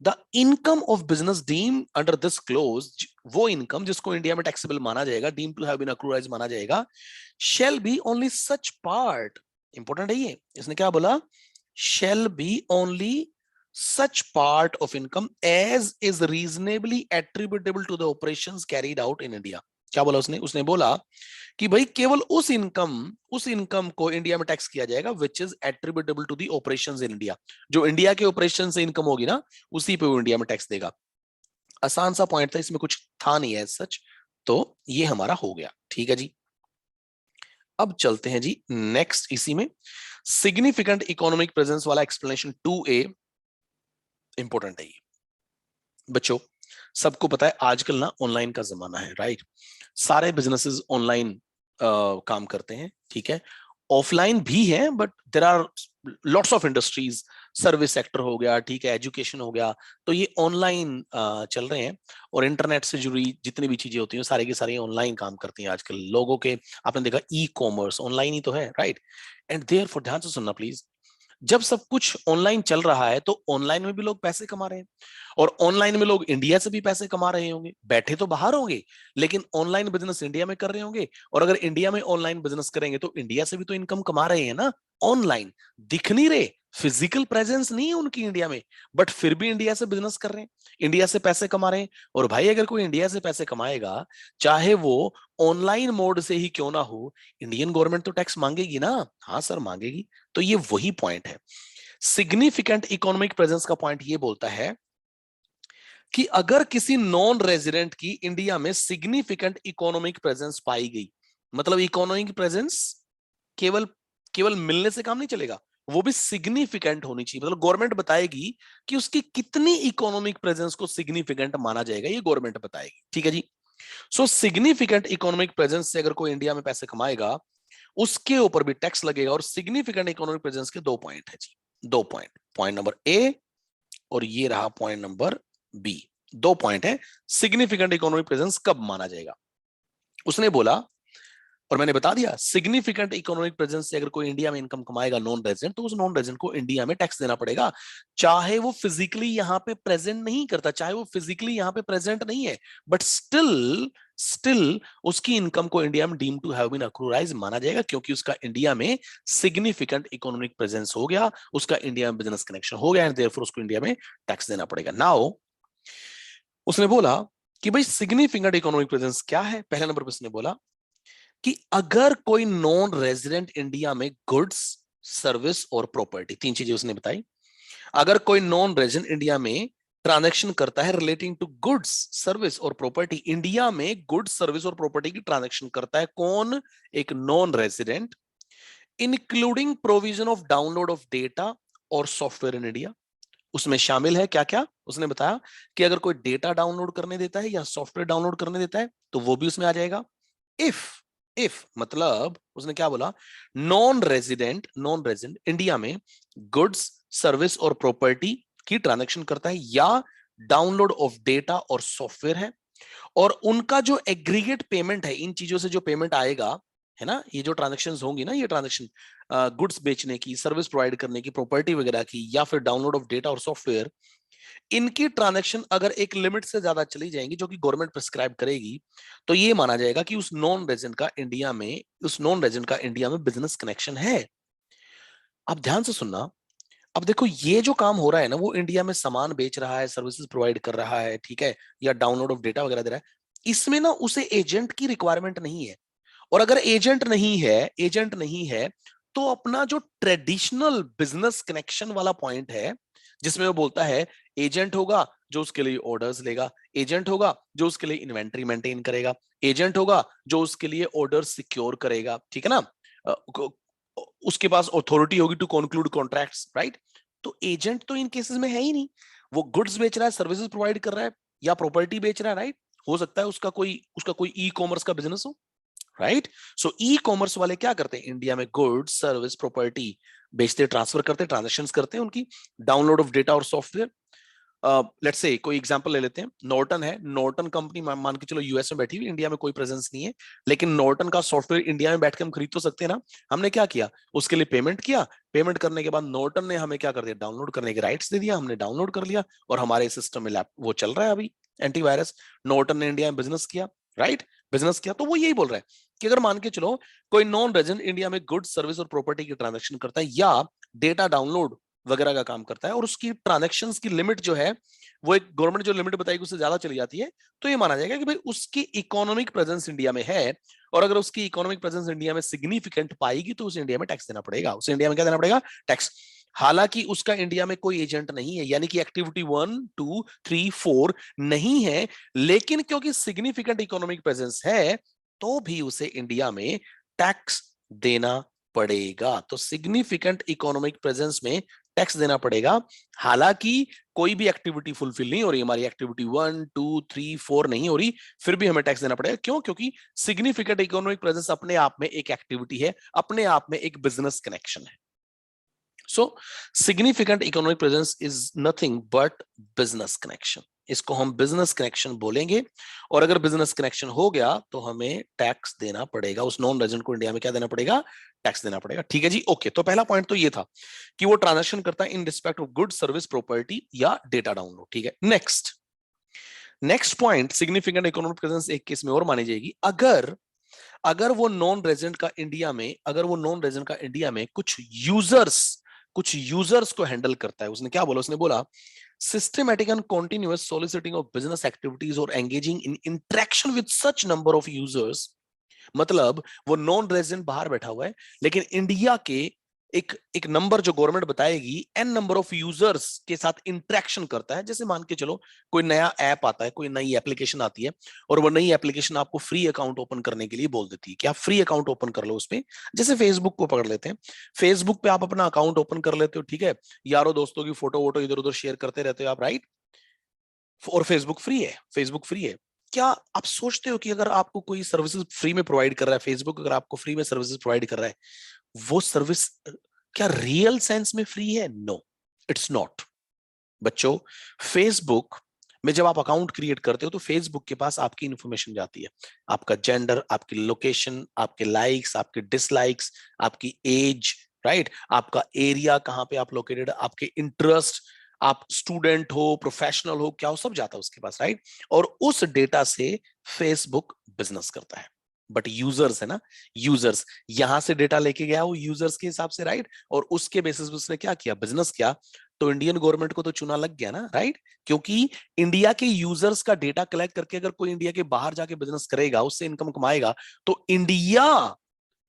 the income of business deem under this clause, वो इनकम जिसको इंडिया में टैक्सेबल माना जाएगा, deem to have been accrued माना जाएगा, shall be only such part, important है ये, इसने क्या बोला, shall be only such part of income as is reasonably attributable to the operations carried out in India। क्या बोला उसने, उसने बोला कि भाई केवल उस इनकम को इंडिया में टैक्स किया जाएगा which is attributable to the operations in India, जो इंडिया के ऑपरेशन से इनकम होगी ना, उसी पे वो इंडिया में टैक्स देगा। आसान सा पॉइंट था, इसमें कुछ था नहीं है सच। तो ये हमारा हो गया, ठीक है जी। अब चलते हैं जी नेक्स्ट, इसी में सिग्निफिकेंट इकोनॉमिक प्रेजेंस वाला एक्सप्लेनेशन 2A इंपॉर्टेंट है ये बच्चों। सबको पता है आजकल ना ऑनलाइन का जमाना है, राइट। सारे बिजनेसेस ऑनलाइन काम करते हैं, ठीक है। ऑफलाइन भी है but there are lots of industries, service sector हो गया, ठीक है, एजुकेशन हो गया, तो ये ऑनलाइन चल रहे हैं। और इंटरनेट से जुड़ी जितनी भी चीजें होती हैं सारे के सारे ऑनलाइन काम करती हैं आजकल लोगों के। आपने देखा ई कॉमर्स ऑनलाइन ही तो है, राइट। एंड देयर फॉर, ध्यान से सुनना प्लीज, जब सब कुछ ऑनलाइन चल रहा है तो ऑनलाइन में भी लोग पैसे कमा रहे हैं, और ऑनलाइन में लोग इंडिया से भी पैसे कमा रहे होंगे, बैठे तो बाहर होंगे लेकिन ऑनलाइन बिजनेस इंडिया में कर रहे होंगे, और अगर इंडिया में ऑनलाइन बिजनेस करेंगे तो इंडिया से भी तो इनकम कमा रहे हैं ना। ऑनलाइन दिख नहीं रहे, फिजिकल प्रेजेंस नहीं है उनकी इंडिया में, बट फिर भी इंडिया से बिजनेस कर रहे हैं, इंडिया से पैसे कमा रहे हैं। और भाई अगर कोई इंडिया से पैसे कमाएगा, चाहे वो ऑनलाइन मोड से ही क्यों ना हो, इंडियन गवर्नमेंट तो टैक्स मांगेगी ना। हाँ सर मांगेगी। तो ये वही पॉइंट है। सिग्निफिकेंट इकोनॉमिक प्रेजेंस का पॉइंट ये बोलता है कि अगर किसी नॉन रेजिडेंट की इंडिया में सिग्निफिकेंट इकोनॉमिक प्रेजेंस पाई गई, मतलब इकोनॉमिक प्रेजेंस केवल केवल मिलने से काम नहीं चलेगा, वो भी सिग्निफिकेंट होनी चाहिए। मतलब गवर्नमेंट बताएगी कि उसकी कितनी इकोनॉमिक प्रेजेंस को सिग्निफिकेंट माना जाएगा, ये गवर्नमेंट बताएगी। ठीक है जी। सो सिग्निफिकेंट इकोनॉमिक प्रेजेंस से अगर कोई इंडिया में पैसे कमाएगा, उसके ऊपर भी टैक्स लगेगा। और सिग्निफिकेंट इकोनॉमिक प्रेजेंस के दो पॉइंट है जी, दो पॉइंट, पॉइंट नंबर ए और ये रहा पॉइंट नंबर बी। दो पॉइंट है, सिग्निफिकेंट इकोनॉमिक प्रेजेंस कब माना जाएगा। उसने बोला, और मैंने बता दिया, सिग्निफिकेंट इकोनॉमिक प्रेजेंस से अगर कोई इंडिया में इनकम कमाएगा नॉन रेजिडेंट, तो उस नॉन रेजिडेंट को इंडिया में टैक्स देना पड़ेगा, चाहे वो फिजिकली यहां पे प्रेजेंट नहीं करता, चाहे वो फिजिकली यहां पे प्रेजेंट नहीं है, बट स्टिल स्टिल उसकी इनकम को इंडिया में डीम टू हैव बीन अक्रूराइज माना जाएगा, क्योंकि उसका इंडिया में सिग्निफिकेंट इकोनॉमिक प्रेजेंस हो गया, उसका इंडिया में बिजनेस कनेक्शन हो गया, एंड देयरफॉर उसको इंडिया में टैक्स देना पड़ेगा। नाउ उसने बोला कि भाई सिग्निफिकेंट इकोनॉमिक प्रेजेंस क्या है। पहले नंबर पर उसने बोला कि अगर कोई नॉन रेजिडेंट इंडिया में गुड्स, सर्विस और प्रॉपर्टी, तीन चीजें उसने बताई, अगर कोई नॉन रेजिडेंट इंडिया में ट्रांजैक्शन करता है रिलेटिंग टू गुड्स, सर्विस और प्रॉपर्टी, इंडिया में गुड्स, सर्विस और प्रॉपर्टी की ट्रांजैक्शन करता है कौन? एक non resident, including provision of download of data और सॉफ्टवेयर इन इंडिया। उसमें शामिल है क्या क्या? उसने बताया कि अगर कोई डेटा डाउनलोड करने देता है या सॉफ्टवेयर डाउनलोड करने देता है तो वो भी उसमें आ जाएगा। इफ इफ मतलब उसने क्या बोला, नॉन रेजिडेंट इंडिया में गुड्स, सर्विस और प्रॉपर्टी की ट्रांजैक्शन करता है या डाउनलोड ऑफ डेटा और सॉफ्टवेयर है, और उनका जो एग्रीगेट पेमेंट है, इन चीजों से जो पेमेंट आएगा, है ना, ये जो ट्रांजेक्शन होंगी ना, ये ट्रांजेक्शन गुड्स बेचने की, सर्विस प्रोवाइड करने की, प्रॉपर्टी वगैरह की, या फिर डाउनलोड ऑफ डेटा और सॉफ्टवेयर, इनकी ट्रांजैक्शन अगर एक लिमिट से ज्यादा चली जाएंगी जो कि गवर्नमेंट प्रिस्क्राइब करेगी, तो ये माना जाएगा कि उस नॉन रेजिडेंट का इंडिया में बिजनेस कनेक्शन है। आप ध्यान से सुनना, अब देखो ये जो काम हो रहा है ना, वो इंडिया में सामान बेच रहा है, सर्विसेज प्रोवाइड कर रहा है, ठीक है, या डाउनलोड ऑफ डेटा वगैरह दे रहा है, इसमें ना उसे एजेंट की रिक्वायरमेंट नहीं है। और अगर एजेंट नहीं है तो अपना जो ट्रेडिशनल बिजनेस कनेक्शन वाला पॉइंट है, जिसमें वो बोलता है एजेंट होगा जो उसके लिए ऑर्डर्स लेगा, एजेंट होगा जो उसके लिए इन्वेंट्री मेंटेन करेगा, एजेंट होगा जो उसके लिए ऑर्डर सिक्योर करेगा, ठीक है ना, उसके पास अथॉरिटी होगी टू कंक्लूड कॉन्ट्रैक्ट्स, राइट। तो एजेंट तो इन केसेस में है ही नहीं, वो गुड्स बेच रहा है, सर्विसेज प्रोवाइड कर रहा है, या प्रॉपर्टी बेच रहा है, राइट। हो सकता है उसका कोई ई कॉमर्स का बिजनेस हो, राइट। सो ई कॉमर्स वाले क्या करते हैं, इंडिया में गुड्स, सर्विस, प्रॉपर्टी बेचते, ट्रांसफर करते, ट्रांजेक्शन्स करते हैं उनकी, डाउनलोड ऑफ डेटा और सॉफ्टवेयर। लेट्स से कोई एग्जांपल ले लेते हैं, नॉर्टन है, नॉर्टन कंपनी मान के चलो यूएस में बैठी हुई, इंडिया में कोई प्रेजेंस नहीं है, लेकिन नॉर्टन का सॉफ्टवेयर इंडिया में बैठ के हम खरीद तो सकते हैं ना। हमने क्या किया, उसके लिए पेमेंट किया, पेमेंट करने के बाद नॉर्टन ने हमें क्या कर दिया, डाउनलोड करने के राइट्स दे दिया, हमने डाउनलोड कर लिया, और हमारे सिस्टम में लैप वो चल रहा है अभी, एंटीवायरस। नॉर्टन ने इंडिया में बिजनेस किया, राइट, बिजनेस किया। तो वो यही बोल रहा है कि अगर मान के चलो कोई नॉन रेजिडेंट इंडिया में गुड्स, सर्विस और प्रॉपर्टी की ट्रांजेक्शन करता है या डेटा डाउनलोड वगैरह का काम करता है, और उसकी ट्रांजेक्शन्स की लिमिट जो है वो एक गवर्नमेंट जो लिमिट बताएगी उससे ज्यादा चली जाती है, तो ये माना जाएगा कि भाई उसकी इकोनॉमिक प्रेजेंस इंडिया में है, और अगर उसकी इकोनॉमिक प्रेजेंस इंडिया में सिग्निफिकेंट पाएगी तो उसे इंडिया में टैक्स देना पड़ेगा, उसे इंडिया में क्या देना पड़ेगा, टैक्स। हालांकि उसका इंडिया में कोई एजेंट नहीं है, यानी कि एक्टिविटी 1, 2, 3, 4 नहीं है, लेकिन क्योंकि सिग्निफिकेंट इकोनॉमिक प्रेजेंस है तो भी उसे इंडिया में टैक्स देना पड़ेगा। तो सिग्निफिकेंट इकोनॉमिक प्रेजेंस में टैक्स देना पड़ेगा, हालांकि कोई भी एक्टिविटी फुलफिल नहीं हो रही, हमारी एक्टिविटी 1, 2, 3, 4 नहीं हो रही, फिर भी हमें टैक्स देना पड़ेगा। क्यों? क्योंकि सिग्निफिकेंट इकोनॉमिक प्रेजेंस अपने आप में एक एक्टिविटी है, अपने आप में एक बिजनेस कनेक्शन है। सो significant economic presence is nothing but business connection. इसको हम बिजनेस कनेक्शन बोलेंगे, और अगर बिजनेस कनेक्शन हो गया तो हमें टैक्स देना पड़ेगा, उस नॉन रेजिडेंट को इंडिया में क्या देना पड़ेगा, टैक्स देना पड़ेगा। ठीक है जी, ओके। तो पहला पॉइंट तो ये था कि वो ट्रांजैक्शन करता है in respect of good service property या डेटा डाउनलोड। ठीक है, next point, significant economic presence एक केस में और मानी जाएगी, अगर अगर वो नॉन रेजिडेंट का इंडिया में, अगर वो नॉन रेजिडेंट का इंडिया में कुछ यूजर्स को हैंडल करता है। उसने क्या बोला, उसने बोला systematic and continuous soliciting of business activities or engaging in interaction with such number of users. मतलब वो नॉन रेजिडेंट बाहर बैठा हुआ है, लेकिन इंडिया के एक एक नंबर जो गवर्नमेंट बताएगी, एन नंबर ऑफ यूजर्स के साथ इंटरेक्शन करता है। जैसे मान के चलो कोई नया ऐप आता है, कोई नई एप्लीकेशन आती है, और वो नई एप्लीकेशन आपको फ्री अकाउंट ओपन करने के लिए बोल देती है कि आप फ्री अकाउंट ओपन कर लो उस पे। जैसे फेसबुक को पकड़ लेते हैं, फेसबुक पे आप अपना अकाउंट ओपन कर लेते हो, ठीक है, यारों दोस्तों की फोटो वोटो इधर उधर शेयर करते रहते हो आप, राइट, और फेसबुक फ्री है। क्या आप सोचते हो कि अगर आपको कोई सर्विसेज फ्री में प्रोवाइड कर रहा है, फेसबुक अगर आपको फ्री में सर्विसेज प्रोवाइड कर रहा है, वो सर्विस क्या रियल सेंस में फ्री है? No, it's not. बच्चों, फेसबुक में जब आप अकाउंट क्रिएट करते हो तो फेसबुक के पास आपकी इंफॉर्मेशन जाती है, आपका जेंडर, आपकी लोकेशन, आपके लाइक्स, आपके डिसलाइक्स, आपकी एज, राइट, आपका एरिया, कहां पे आप लोकेटेड, आपके इंटरेस्ट, आप स्टूडेंट हो, प्रोफेशनल हो, क्या हो, सब जाता है उसके पास, राइट। और उस डेटा से फेसबुक बिजनेस करता है। बट यूजर्स है ना, यूजर्स यहां से डेटा लेके गया वो यूजर्स के हिसाब से, राइट, और उसके बेसिस पे उसने क्या किया, बिजनेस किया। तो इंडियन गवर्नमेंट को तो चुना लग गया ना, राइट, क्योंकि इंडिया के यूजर्स का डेटा कलेक्ट करके अगर कोई इंडिया के बाहर जाके बिजनेस करेगा, उससे इनकम कमाएगा, तो इंडिया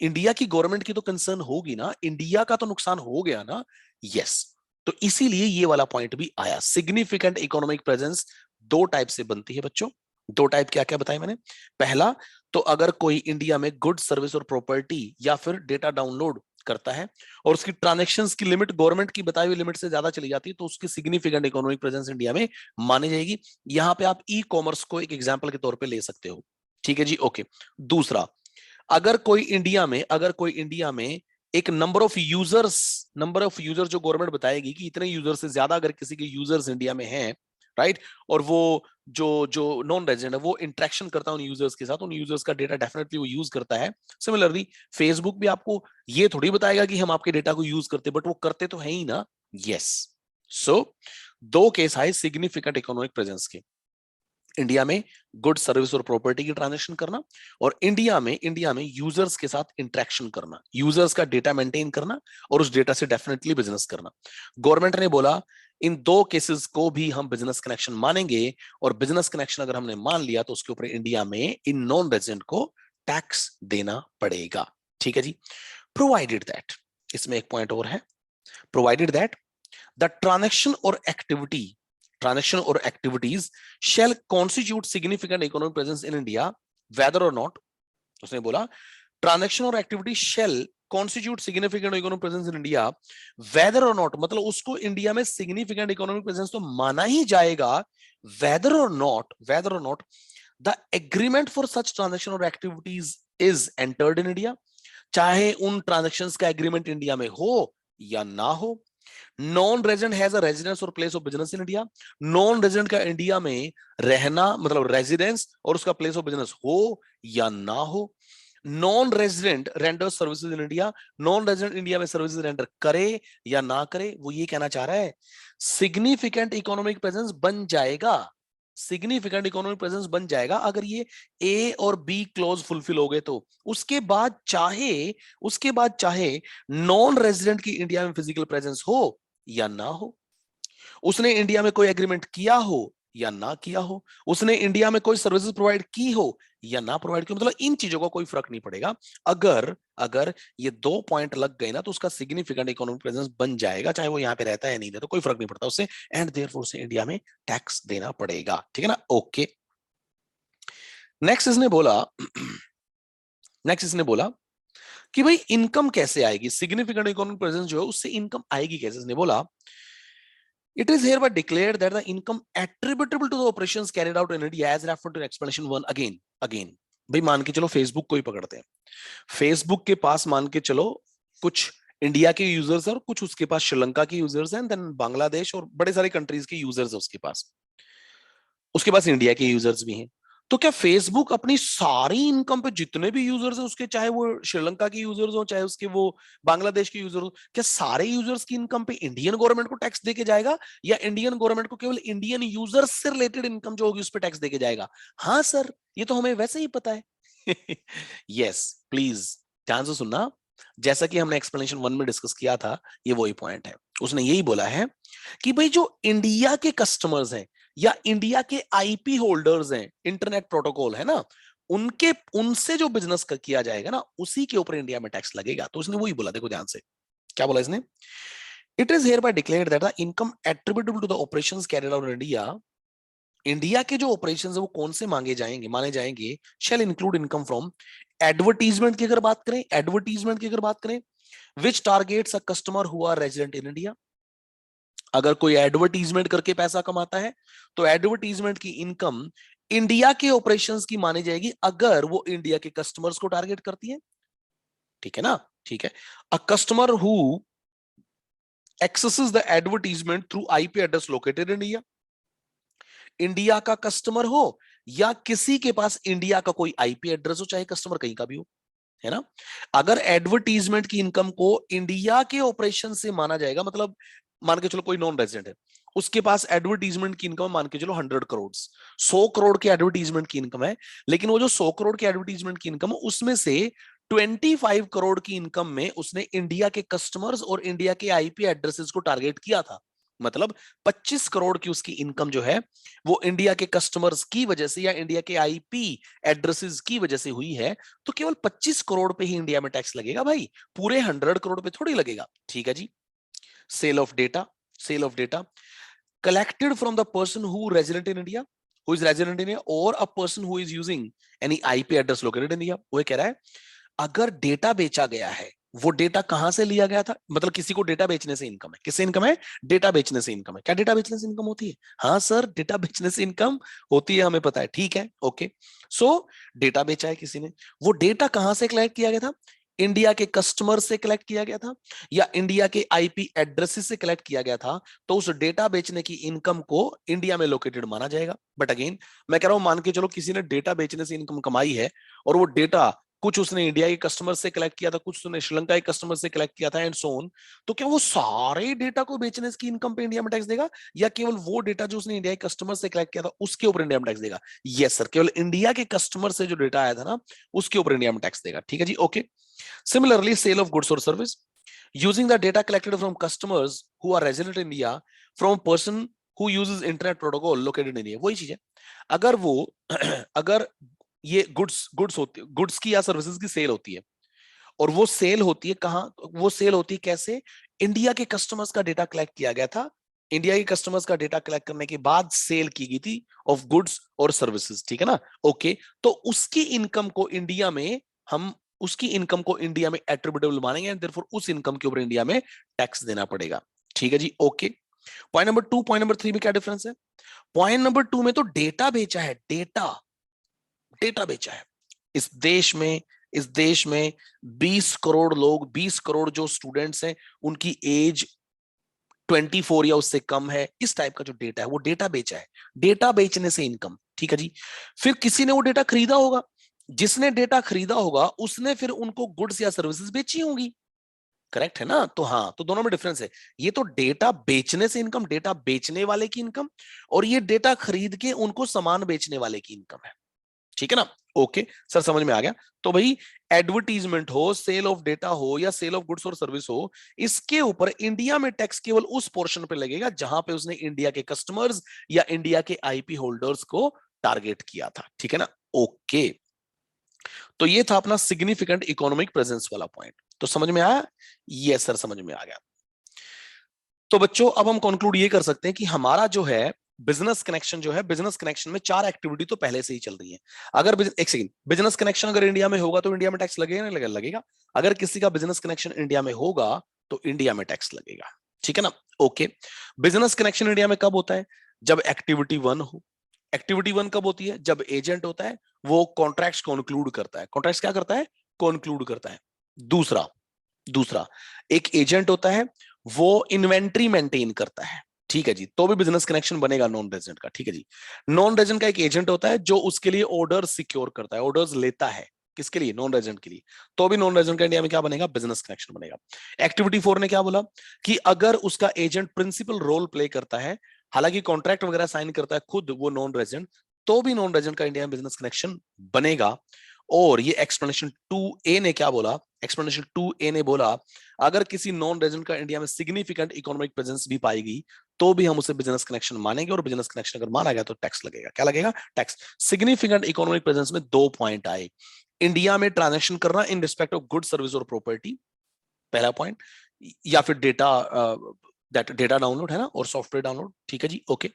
इंडिया की गवर्नमेंट की तो कंसर्न होगी ना, इंडिया का तो नुकसान हो गया ना। यस, तो इसीलिए ये वाला पॉइंट भी आया। सिग्निफिकेंट इकोनॉमिक प्रेजेंस दो टाइप से बनती है बच्चों। दो टाइप क्या क्या बताया मैंने? पहला, तो अगर कोई इंडिया में गुड सर्विस और प्रॉपर्टी या फिर डेटा डाउनलोड करता है और उसकी ट्रांजैक्शंस की लिमिट गवर्नमेंट की बताई हुई लिमिट से ज्यादा चली जाती है, तो उसकी सिग्निफिकेंट इकोनॉमिक प्रेजेंस इंडिया में मानी जाएगी। यहां पे आप ई कॉमर्स को एक एग्जांपल के तौर पे ले सकते हो। ठीक है जी, ओके। दूसरा, अगर कोई इंडिया में एक नंबर ऑफ यूजर्स जो गवर्नमेंट बताएगी कि इतने यूजर से ज्यादा अगर किसी के यूजर्स इंडिया में हैं, राइट, और वो जो जो नॉन रेजिडेंट है वो इंटरेक्शन करता है उन यूजर्स के साथ, उन यूजर्स का डेटा डेफिनेटली वो यूज करता है। सिमिलरली फेसबुक भी आपको ये थोड़ी बताएगा कि हम आपके डेटा को यूज करते, बट वो करते तो है ही ना। यस, सो दो केस आए सिग्निफिकेंट इकोनॉमिक प्रेजेंस के, इंडिया में गुड सर्विस और प्रॉपर्टी की ट्रांजैक्शन करना, और इंडिया में यूजर्स के साथ इंटरेक्शन करना, यूजर्स का डेटा मेंटेन करना, और उस डेटा से डेफिनेटली बिजनेस करना। गवर्नमेंट ने बोला इन दो केसेस को भी हम बिजनेस कनेक्शन मानेंगे, और बिजनेस कनेक्शन अगर हमने मान लिया तो उसके ऊपर इंडिया में इन नॉन रेजिडेंट को टैक्स देना पड़ेगा। ठीक है जी, प्रोवाइडेड दैट, इसमें एक पॉइंट और है, provided that the transaction or activities shall constitute significant economic presence in India whether or not, उसने बोला ट्रांजैक्शन और activity shall constitute significant economic presence in India whether और नॉट, मतलब उसको इंडिया में सिग्निफिकेंट इकोनॉमिक प्रेजेंस तो माना ही जाएगा, वेदर और not the agreement for such transaction or activities is entered in India, चाहे उन ट्रांजैक्शंस का एग्रीमेंट इंडिया में हो या ना हो। Non resident has a residence or place of business in India, non resident का इंडिया में रहना मतलब रेजिडेंस और उसका प्लेस ऑफ बिजनेस हो या ना हो। Non resident render services in India, non resident India में सर्विसेज रेंडर करे या ना करे, वो ये कहना चाह रहा है सिग्निफिकेंट इकोनॉमिक प्रेजेंस बन जाएगा, सिग्निफिकेंट इकोनॉमिक प्रेजेंस बन जाएगा अगर ये ए और बी क्लॉज फुलफिल हो गए तो। उसके बाद चाहे नॉन रेजिडेंट की इंडिया में फिजिकल प्रेजेंस हो या ना हो, उसने इंडिया में कोई एग्रीमेंट किया हो या ना किया हो, उसने इंडिया में कोई सर्विसेज प्रोवाइड की हो या ना प्रोवाइड की, मतलब इन चीजों का कोई फर्क नहीं पड़ेगा। अगर अगर ये दो पॉइंट लग गए ना तो उसका सिग्निफिकेंट इकोनॉमिक प्रेजेंस बन जाएगा, चाहे वो यहाँ पे रहता है नहीं रहता, कोई फर्क नहीं पड़ता उससे, एंड देयरफॉर से इंडिया में टैक्स देना पड़ेगा। ठीक है ना, ओके। नेक्स्ट इसने बोला नेक्स्ट इसने बोला कि भाई इनकम कैसे आएगी, सिग्निफिकेंट इकोनॉमिक प्रेजेंस जो है उससे इनकम आएगी कैसे? इसने बोला it is hereby declared that the income attributable to the operations carried out in India as referred to in explanation 1 again भाई मान के चलो फेसबुक को ही पकड़ते हैं, फेसबुक के पास मान के चलो कुछ इंडिया के यूजर्स है और कुछ उसके पास श्रीलंका के यूजर्स हैं, देन बांग्लादेश और बड़े सारे कंट्रीज के यूजर्स है उसके पास। उसके पास इंडिया के यूजर्स भी हैं। तो क्या फेसबुक अपनी सारी इनकम पे जितने भी यूजर्स हैं उसके, चाहे वो श्रीलंका के यूजर्स हो चाहे उसके वो बांग्लादेश के यूजर हो, क्या सारे यूजर्स की इनकम पे इंडियन गवर्नमेंट को टैक्स देके जाएगा, या इंडियन गवर्नमेंट को केवल इंडियन यूजर्स से रिलेटेड इनकम जो होगी उस पर टैक्स देके जाएगा? हाँ सर, ये तो हमें वैसे ही पता है। यस, प्लीज ध्यान से सुनना। जैसा कि हमने एक्सप्लेनेशन 1 में डिस्कस किया था, ये वही पॉइंट है। उसने यही बोला है कि भाई जो इंडिया के कस्टमर्स हैं या इंडिया के आईपी होल्डर्स हैं, इंटरनेट प्रोटोकॉल है ना, उनके उनसे जो बिजनेस किया जाएगा ना, उसी के ऊपर इंडिया में टैक्स लगेगा। तो उसने वही बोला, देखो ध्यान से क्या बोला इसने। It is hereby declared that the income attributable to the operations carried out in India, India के जो ऑपरेशन है वो कौन से माने जाएंगे, shall include income from advertisement की अगर बात करें, एडवर्टीजमेंट की अगर बात करें, which targets a customer who are resident in India. अगर कोई एडवर्टीजमेंट करके पैसा कमाता है तो एडवर्टीजमेंट की इनकम इंडिया के ऑपरेशंस की मानी जाएगी अगर वो इंडिया के कस्टमर्स को टारगेट करती है। ठीक है ना? ठीक है। अ customer who axes the advertisement through IP address located in India, India का कस्टमर हो या किसी के पास इंडिया का कोई आईपी एड्रेस हो, चाहे कस्टमर कहीं का भी हो, है ना। अगर एडवर्टीजमेंट की इनकम को इंडिया के ऑपरेशन से माना जाएगा, मतलब मान के चलो कोई नॉन रेजिडेंट है, उसके पास एडवर्टीजमेंट की इनकम मान के चलो 100 करोड़, 100 करोड़ की एडवर्टीजमेंट की इनकम है, लेकिन वो जो 100 करोड़ की एडवर्टीजमेंट की इनकम है उसमें से 25 करोड़ की इनकम में उसने इंडिया के कस्टमर्स और इंडिया के आईपी एड्रेसेस को टारगेट किया था। मतलब 25 करोड़ की उसकी इनकम जो है वो इंडिया के कस्टमर्स की वजह से या इंडिया के आईपी एड्रेसेस की वजह से हुई है, तो केवल 25 करोड़ पे ही इंडिया में टैक्स लगेगा भाई, पूरे 100 करोड़ पे थोड़ी लगेगा। ठीक है जी। Sale of data, sale of data collected from the person who resident in India, who is resident in India, or a person who is using any IP address located in India। वो कह रहा है अगर data बेचा गया है, वो data कहां से लिया गया था, मतलब किसी को डेटा बेचने से इनकम है, किससे इनकम है, डेटा बेचने से इनकम है। क्या डेटा बेचने से इनकम होती है? हाँ सर, डेटा बेचने से इनकम होती है, हमें पता है। ठीक है, ओके। सो डेटा बेचा है किसी ने, वो डेटा कहां से कलेक्ट किया गया था, इंडिया के कस्टमर से कलेक्ट किया गया था या इंडिया के आईपी एड्रेसेस से कलेक्ट किया गया था, तो उस डेटा बेचने की इनकम को इंडिया में लोकेटेड माना जाएगा। बट अगेन मैं कह रहा हूं, मान के चलो किसी ने डेटा बेचने से इनकम कमाई है और वो डेटा कुछ उसने इंडिया के कस्टमर से कलेक्ट किया था, कुछ उसने श्रीलंका के कस्टमर से कलेक्ट किया था एंड सो ऑन, तो क्या वो सारे डेटा को बेचने की इनकम पे इंडिया में टैक्स देगा या केवल वो डेटा जो उसने इंडिया के कस्टमर से कलेक्ट किया था उसके ऊपर इंडिया में टैक्स देगा? यस सर, केवल इंडिया के कस्टमर से जो डेटा आया था ना उसके ऊपर इंडिया में टैक्स देगा। ठीक है जी, okay. Similarly, sale of goods or service using the data collected from customers who are resident in India from person who uses internet protocol located in India, वही चीज है। अगर वो अगर ये गुड्स होती, गुड्स की या सर्विसेज की सेल होती है और वो सेल होती है कहाँ, वो सेल होती है कैसे, इंडिया के कस्टमर्स का डेटा कलेक्ट किया गया था, इंडिया के कस्टमर्स का डेटा कलेक्ट करने के बाद सेल की गई थी ऑफ गुड्स और सर्विसेज। ठीक है ना, ओके। तो उसकी इनकम को इंडिया में हम उसकी इनकम को इंडिया में एट्रिब्यूटेबल मानेंगे एंड देयरफॉर उस इनकम के ऊपर इंडिया में टैक्स देना पड़ेगा। ठीक है जी, okay. Point number 2, point number 3 में क्या डिफरेंस है? पॉइंट नंबर 2 में तो डेटा बेचा है, डेटा, डेटा बेचा है। इस देश में 20 करोड़ लोग, 20 करोड़ जो स्टूडेंट्स हैं उनकी एज 24 या उससे कम है, इस टाइप का जो डेटा है वो डेटा बेचा है, डेटा बेचने से इनकम। ठीक है जी। फिर किसी ने वो डेटा खरीदा होगा, जिसने डेटा खरीदा होगा उसने फिर उनको गुड्स या सर्विसेज बेची होंगी। करेक्ट है ना? तो हाँ, तो दोनों में डिफरेंस है। ये तो डेटा बेचने से इनकम, डेटा बेचने वाले की इनकम, और ये डेटा खरीद के उनको सामान बेचने वाले की इनकम है। ठीक है ना, ओके सर, समझ में आ गया। तो भाई एडवर्टीजमेंट हो, सेल ऑफ डेटा हो या सेल ऑफ गुड्स और सर्विस हो, इसके ऊपर इंडिया में टैक्स केवल उस पोर्शन पे लगेगा जहां पे उसने इंडिया के कस्टमर्स या इंडिया के आईपी होल्डर्स को टारगेट किया था। ठीक है ना, ओके। तो ये था अपना सिग्निफिकेंट इकोनॉमिक प्रेजेंस वाला पॉइंट। तो समझ में आया? यस सर, समझ में आ गया। तो बच्चों अब हम कंक्लूड ये कर सकते हैं कि हमारा जो है बिजनेस कनेक्शन जो है, बिजनेस कनेक्शन में 4 एक्टिविटी तो पहले से ही चल रही है। अगर एक सेकंड, बिजनेस कनेक्शन अगर इंडिया में होगा तो इंडिया में टैक्स लगेगा नहीं लगेगा? अगर किसी का बिजनेस कनेक्शन इंडिया में होगा तो इंडिया में टैक्स लगेगा। ठीक है ना, ओके। बिजनेस कनेक्शन इंडिया में कब होता है? जब एक्टिविटी 1 हो। एक्टिविटी 1 कब होती है? जब एजेंट होता है, वो कॉन्ट्रैक्ट्स कंक्लूड करता है। कॉन्ट्रैक्ट्स क्या करता है? कंक्लूड करता है। दूसरा दूसरा एक एजेंट होता है, वो इन्वेंट्री मेंटेन करता है। ठीक है जी, तो भी बिजनेस कनेक्शन बनेगा नॉन रेजिडेंट का। ठीक है जी, नॉन रेजिडेंट का एक एजेंट होता है जो उसके लिए ऑर्डर सिक्योर करता है, ऑर्डर्स लेता है, किसके लिए? नॉन रेजिडेंट के लिए। तो भी नॉन रेजिडेंट का इंडिया में क्या बनेगा? बिजनेस कनेक्शन बनेगा। एक्टिविटी 4 ने क्या बोला कि अगर उसका एजेंट प्रिंसिपल रोल प्ले करता है, हालांकि कॉन्ट्रैक्ट वगैरह साइन करता है खुद वो नॉन रेजिडेंट, तो भी नॉन रेजिडेंट का इंडिया में बिजनेस कनेक्शन बनेगा। और ये एक्सप्लेनेशन 2A ने क्या बोला? एक्सप्लेनेशन 2A ने बोला अगर किसी नॉन रेजिडेंट का इंडिया में सिग्निफिकेंट इकोनॉमिक प्रेजेंस भी पाएगी तो भी हम उसे बिजनेस कनेक्शन मानेंगे, और बिजनेस कनेक्शन अगर माना गया तो टैक्स लगेगा। क्या लगेगा? टैक्स। सिग्निफिकेंट इकोनॉमिक प्रेजेंस में 2 पॉइंट आए। इंडिया में ट्रांजैक्शन करना in respect of good service और प्रॉपर्टी, पहला पॉइंट, या फिर डेटा, डेटा डाउनलोड है ना, और सॉफ्टवेयर डाउनलोड। ठीक है जी, ओके।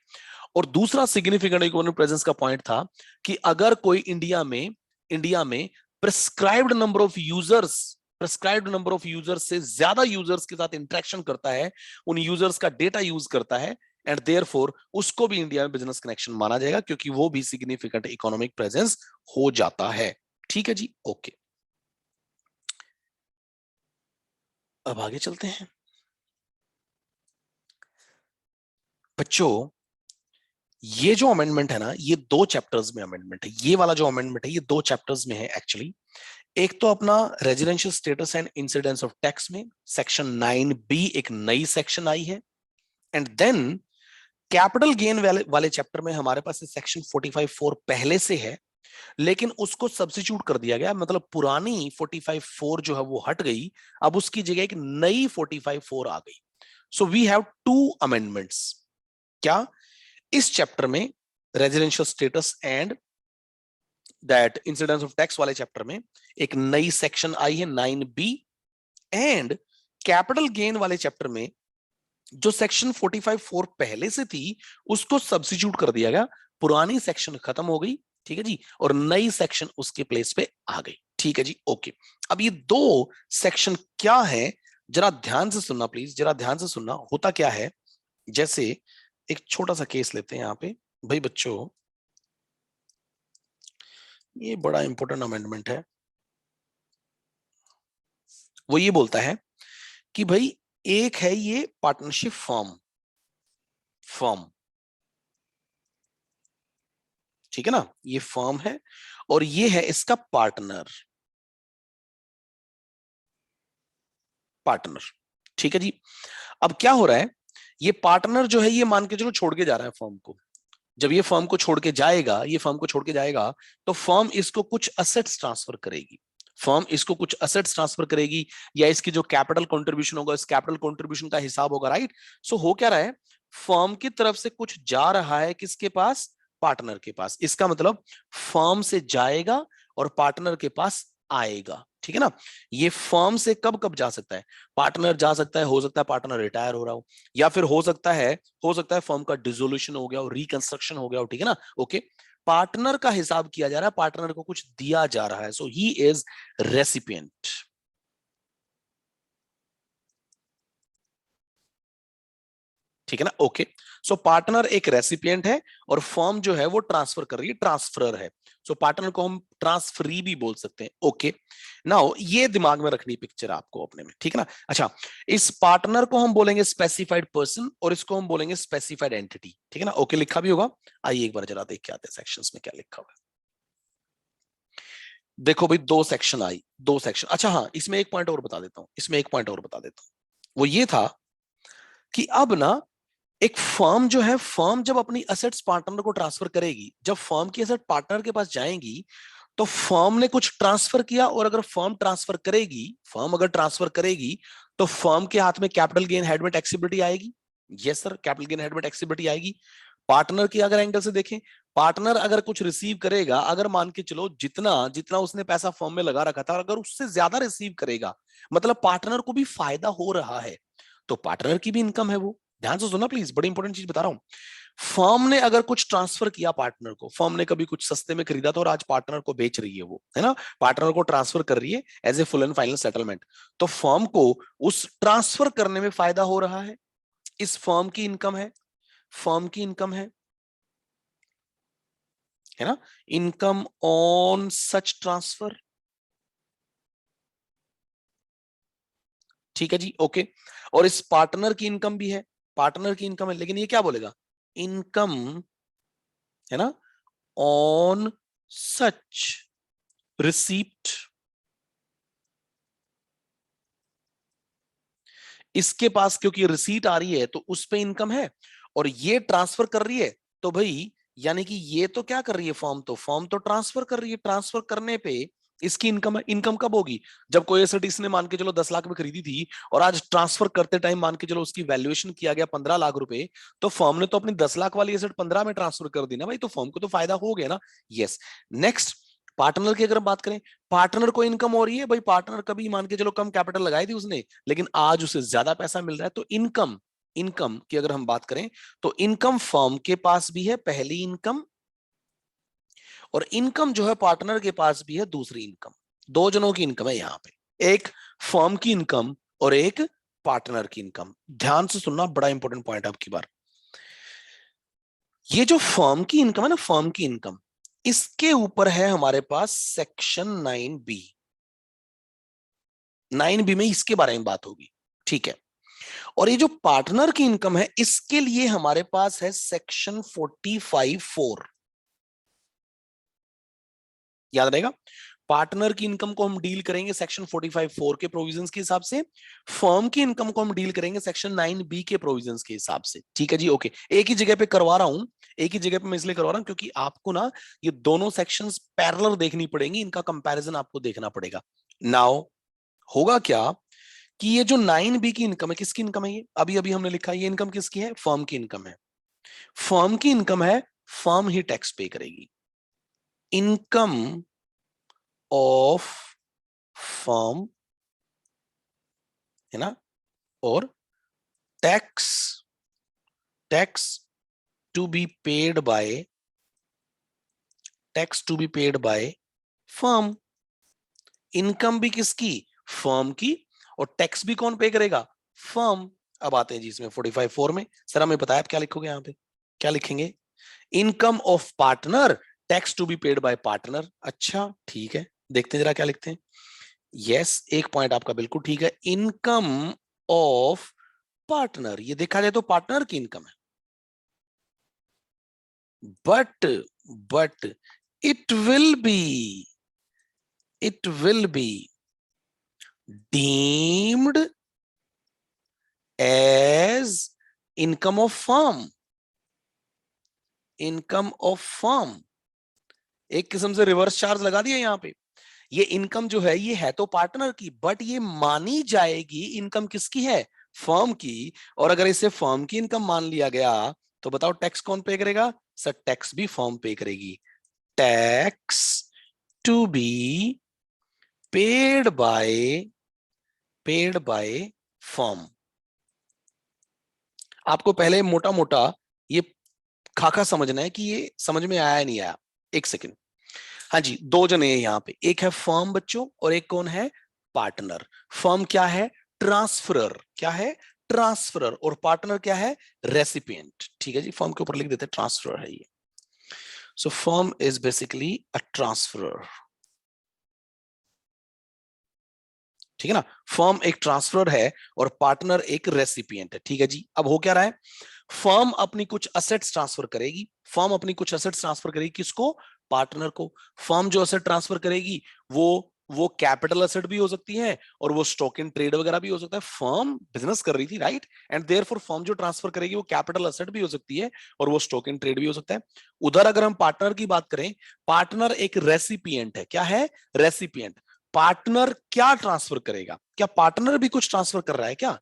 और दूसरा सिग्निफिकेंट इकोनॉमिक प्रेजेंस का पॉइंट था कि अगर कोई इंडिया में प्रिस्क्राइब्ड नंबर ऑफ यूजर्स से ज्यादा यूजर्स के साथ इंटरेक्शन करता है, उन यूजर्स का डेटा यूज करता है, एंड देयरफॉर उसको भी इंडिया में बिजनेस कनेक्शन माना जाएगा, क्योंकि वो भी सिग्निफिकेंट इकोनॉमिक प्रेजेंस हो जाता है। ठीक है जी, ओके। अब आगे चलते हैं बच्चों। ये जो अमेंडमेंट है ना, ये 2 चैप्टर्स में अमेंडमेंट है। ये वाला जो अमेंडमेंट है ये 2 चैप्टर्स में है एक्चुअली। एक तो अपना residential status and incidence of tax में सेक्शन 9B एक नई सेक्शन आई है, एंड देन कैपिटल गेन वाले चैप्टर में हमारे पास सेक्शन 45(4) पहले से है, लेकिन उसको सब्स्टिट्यूट कर दिया गया, मतलब पुरानी 45(4) जो है वो हट गई, अब उसकी जगह एक नई 45(4) आ गई। So we have 2 amendments. क्या? इस चैप्टर में residential status and that incidence of tax वाले चैप्टर में एक नई सेक्शन आई है 9B, एंड कैपिटल गेन वाले चैप्टर में जो सेक्शन 45(4) पहले से थी उसको सब्स्टिट्यूट कर दिया गया, पुरानी सेक्शन खत्म हो गई। ठीक है जी, और नई सेक्शन उसके प्लेस पे आ गई। ठीक है जी, ओके। अब ये 2 सेक्शन क्या है, जरा ध्यान से सुनना प्लीज, जरा ध्यान से सुनना। होता क्या है, जैसे एक छोटा सा केस लेते हैं यहां पे। भाई बच्चों, ये बड़ा इंपॉर्टेंट अमेंडमेंट है। वो ये बोलता है कि भाई एक है ये पार्टनरशिप फर्म फर्म ठीक है ना, ये फर्म है, और ये है इसका पार्टनर पार्टनर ठीक है जी। अब क्या हो रहा है, ये पार्टनर जो है ये मान के चलो छोड़ के जा रहा है फर्म को। जब ये फर्म को छोड़ के जाएगा, ये फर्म को छोड़ के जाएगा, तो फर्म इसको कुछ असेट्स ट्रांसफर करेगी। फर्म इसको कुछ असेट्स ट्रांसफर करेगी, या इसकी जो कैपिटल कंट्रीब्यूशन होगा, इस कैपिटल कंट्रीब्यूशन का हिसाब होगा, राइट। सो हो क्या रहा है, फर्म की तरफ से कुछ जा रहा है किसके पास? पार्टनर के पास। इसका मतलब फर्म से जाएगा और पार्टनर के पास आएगा। ठीक है ना। ये फर्म से कब कब जा सकता है? पार्टनर जा सकता है, हो सकता है पार्टनर रिटायर हो रहा हो, या फिर हो सकता है फर्म का डिसोल्यूशन हो गया हो, रिकंस्ट्रक्शन हो गया हो। ठीक है ना, ओके। पार्टनर का हिसाब किया जा रहा है, पार्टनर को कुछ दिया जा रहा है, सो ही इज रेसिपिएंट। ठीक है ना, ओके। सो पार्टनर एक रेसिपिएंट है और फर्म जो है वो ट्रांसफर कर रही है, ट्रांसफरर है। सो पार्टनर को हम ट्रांसफरी भी बोल सकते हैं। ओके, नाउ ये दिमाग में रखनी पिक्चर आपको अपने में। ठीक है ना। अच्छा, इस पार्टनर को हम बोलेंगे स्पेसिफाइड पर्सन और इसको हम बोलेंगे स्पेसिफाइड एंटिटी। ठीक है ना, ओके। लिखा भी होगा, आइए एक बार जरा देख के आते हैं सेक्शंस में क्या लिखा हुआ है। देखो भाई, 2 सेक्शन आई, 2 सेक्शन। अच्छा हाँ, इसमें एक पॉइंट और बता देता हूं, इसमें एक पॉइंट और बता देता हूं। वो ये था कि अब ना एक फर्म जो है, फर्म जब अपनी असेट्स पार्टनर को ट्रांसफर करेगी, जब फर्म की असेट पार्टनर के पास जाएंगी, तो फर्म ने कुछ ट्रांसफर किया, और अगर फर्म अगर ट्रांसफर करेगी, तो फर्म के हाथ में कैपिटल गेन हेड में टैक्सेबिलिटी आएगी। Yes sir, capital gain head में टैक्सेबिलिटी आएगी। पार्टनर की अगर एंगल से देखें, पार्टनर अगर कुछ रिसीव करेगा, अगर मान के चलो जितना जितना उसने पैसा फर्म में लगा रखा था, अगर उससे ज्यादा रिसीव करेगा, मतलब पार्टनर को भी फायदा हो रहा है, तो पार्टनर की भी इनकम है वो। ध्यान से सुनना प्लीज, बड़ी इंपॉर्टेंट चीज बता रहा हूं। फर्म ने अगर कुछ ट्रांसफर किया पार्टनर को, फर्म ने कभी कुछ सस्ते में खरीदा था और आज पार्टनर को बेच रही है वो, है ना, पार्टनर को ट्रांसफर कर रही है as a full and final settlement, तो फर्म को उस ट्रांसफर करने में फायदा हो रहा है। इस फर्म की इनकम है, फर्म की इनकम है ना, इनकम ऑन सच ट्रांसफर। ठीक है जी, ओके। और इस पार्टनर की इनकम भी है, पार्टनर की इनकम है, लेकिन ये क्या बोलेगा, इनकम है ना, ऑन सच रिसीप्ट। इसके पास क्योंकि रिसीट आ रही है तो उस पे इनकम है, और ये ट्रांसफर कर रही है, तो भाई यानी कि ये तो क्या कर रही है, फॉर्म तो ट्रांसफर कर रही है, ट्रांसफर करने पे इसकी इनकम है। इनकम कब होगी, जब कोई एसेट इसने मान के चलो 10 लाख में खरीदी थी, और आज ट्रांसफर करते टाइम मान के चलो उसकी वैल्यूएशन किया गया 15 लाख रुपए, तो फर्म ने तो अपनी 10 लाख वाली एसेट 15 में ट्रांसफर कर दी ना भाई, तो फर्म को तो फायदा हो गया ना। यस। नेक्स्ट, पार्टनर की अगर हम बात करें, पार्टनर को इनकम हो रही है भाई, पार्टनर कभी मान के चलो कम कैपिटल लगाई थी उसने, लेकिन आज उसे ज्यादा पैसा मिल रहा है, तो इनकम, इनकम की अगर हम बात करें तो इनकम फर्म के पास भी है पहली इनकम, और इनकम जो है पार्टनर के पास भी है दूसरी इनकम। दो जनों की इनकम है यहां पे, एक फर्म की इनकम और एक पार्टनर की इनकम। ध्यान से सुनना, बड़ा इंपॉर्टेंट पॉइंट आपकी बार। ये जो फर्म की इनकम है ना, फर्म की इनकम, इसके ऊपर है हमारे पास सेक्शन 9B। 9B में इसके बारे में बात होगी, ठीक है। और ये जो पार्टनर की इनकम है, इसके लिए हमारे पास है सेक्शन 45(4). याद रहेगा, पार्टनर की इनकम को हम डील करेंगे सेक्शन 45(4) के प्रोविजंस के हिसाब से, फर्म की इनकम को हम डील करेंगे सेक्शन 9B के प्रोविजंस के हिसाब से, ठीक है जी। ओके, एक ही जगह पे करवा रहा हूं, एक ही जगह पे मैं इसलिए करवा रहा हूं क्योंकि आपको ना ये दोनों सेक्शंस पैरेलल देखनी पड़ेंगी, इनका कंपैरिजन आपको देखना पड़ेगा। नाउ होगा क्या कि ये जो 9B की इनकम है, किसकी इनकम है, ये अभी अभी हमने लिखा है, ये इनकम किसकी है, फर्म की इनकम है। फर्म की इनकम है, फर्म ही टैक्स पे करेगी। इनकम ऑफ फर्म, है ना, और tax, tax to be paid by, tax to be paid by firm. Income भी किसकी, फर्म की, और टैक्स भी कौन पे करेगा, फर्म। अब आते हैं जी इसमें 45(4) में, सर हमें पता है आप क्या लिखोगे यहां पे, क्या लिखेंगे, income of partner, tax to be paid by partner. अच्छा ठीक है, देखते हैं जरा क्या लिखते हैं। यस, एक पॉइंट आपका बिल्कुल ठीक है, इनकम ऑफ पार्टनर, ये देखा जाए तो पार्टनर की इनकम है, but but it will be, it will be deemed as income of firm, income of firm. एक किस्म से रिवर्स चार्ज लगा दिया यहां पे। ये इनकम जो है ये है तो पार्टनर की, बट ये मानी जाएगी इनकम किसकी है, फर्म की। और अगर इसे फर्म की इनकम मान लिया गया तो बताओ टैक्स कौन पे करेगा, सर टैक्स भी फर्म पे करेगी। Tax to be paid by, paid by firm. आपको पहले मोटा मोटा ये खाका समझना है कि ये समझ में आया नहीं आया। एक सेकेंड, हाँ जी, दो जने हैं यहाँ पे, एक है फर्म बच्चों और एक कौन है, पार्टनर। फर्म क्या है, ट्रांसफरर, क्या है, ट्रांसफरर, और पार्टनर क्या है, रेसिपिएंट। ठीक है जी, फर्म के ऊपर लिख देते हैं ट्रांसफरर है ये। So firm is basically a transferor, ठीक है ना, फर्म एक ट्रांसफरर है और पार्टनर एक रेसिपिएंट है। ठीक है जी, अब हो क्या रहा है, फर्म अपनी कुछ असेट्स ट्रांसफर करेगी, फर्म अपनी कुछ असेट्स ट्रांसफर करेगी, किसको, पार्टनर को। फर्म जो असेट ट्रांसफर करेगी वो कैपिटल असेट भी हो सकती है और वो स्टॉक इन ट्रेड वगैरह भी हो सकता है। फर्म बिजनेस कर रही थी, राइट, एंड देयरफॉर फर्म जो ट्रांसफर करेगी वो कैपिटल असेट भी हो सकती है और वो स्टॉक इन ट्रेड भी हो सकता है। उधर अगर हम पार्टनर की बात करें, पार्टनर एक रेसिपिएंट है, क्या है, रेसिपिएंट। पार्टनर क्या ट्रांसफर करेगा, क्या पार्टनर भी कुछ ट्रांसफर कर रहा है क्या,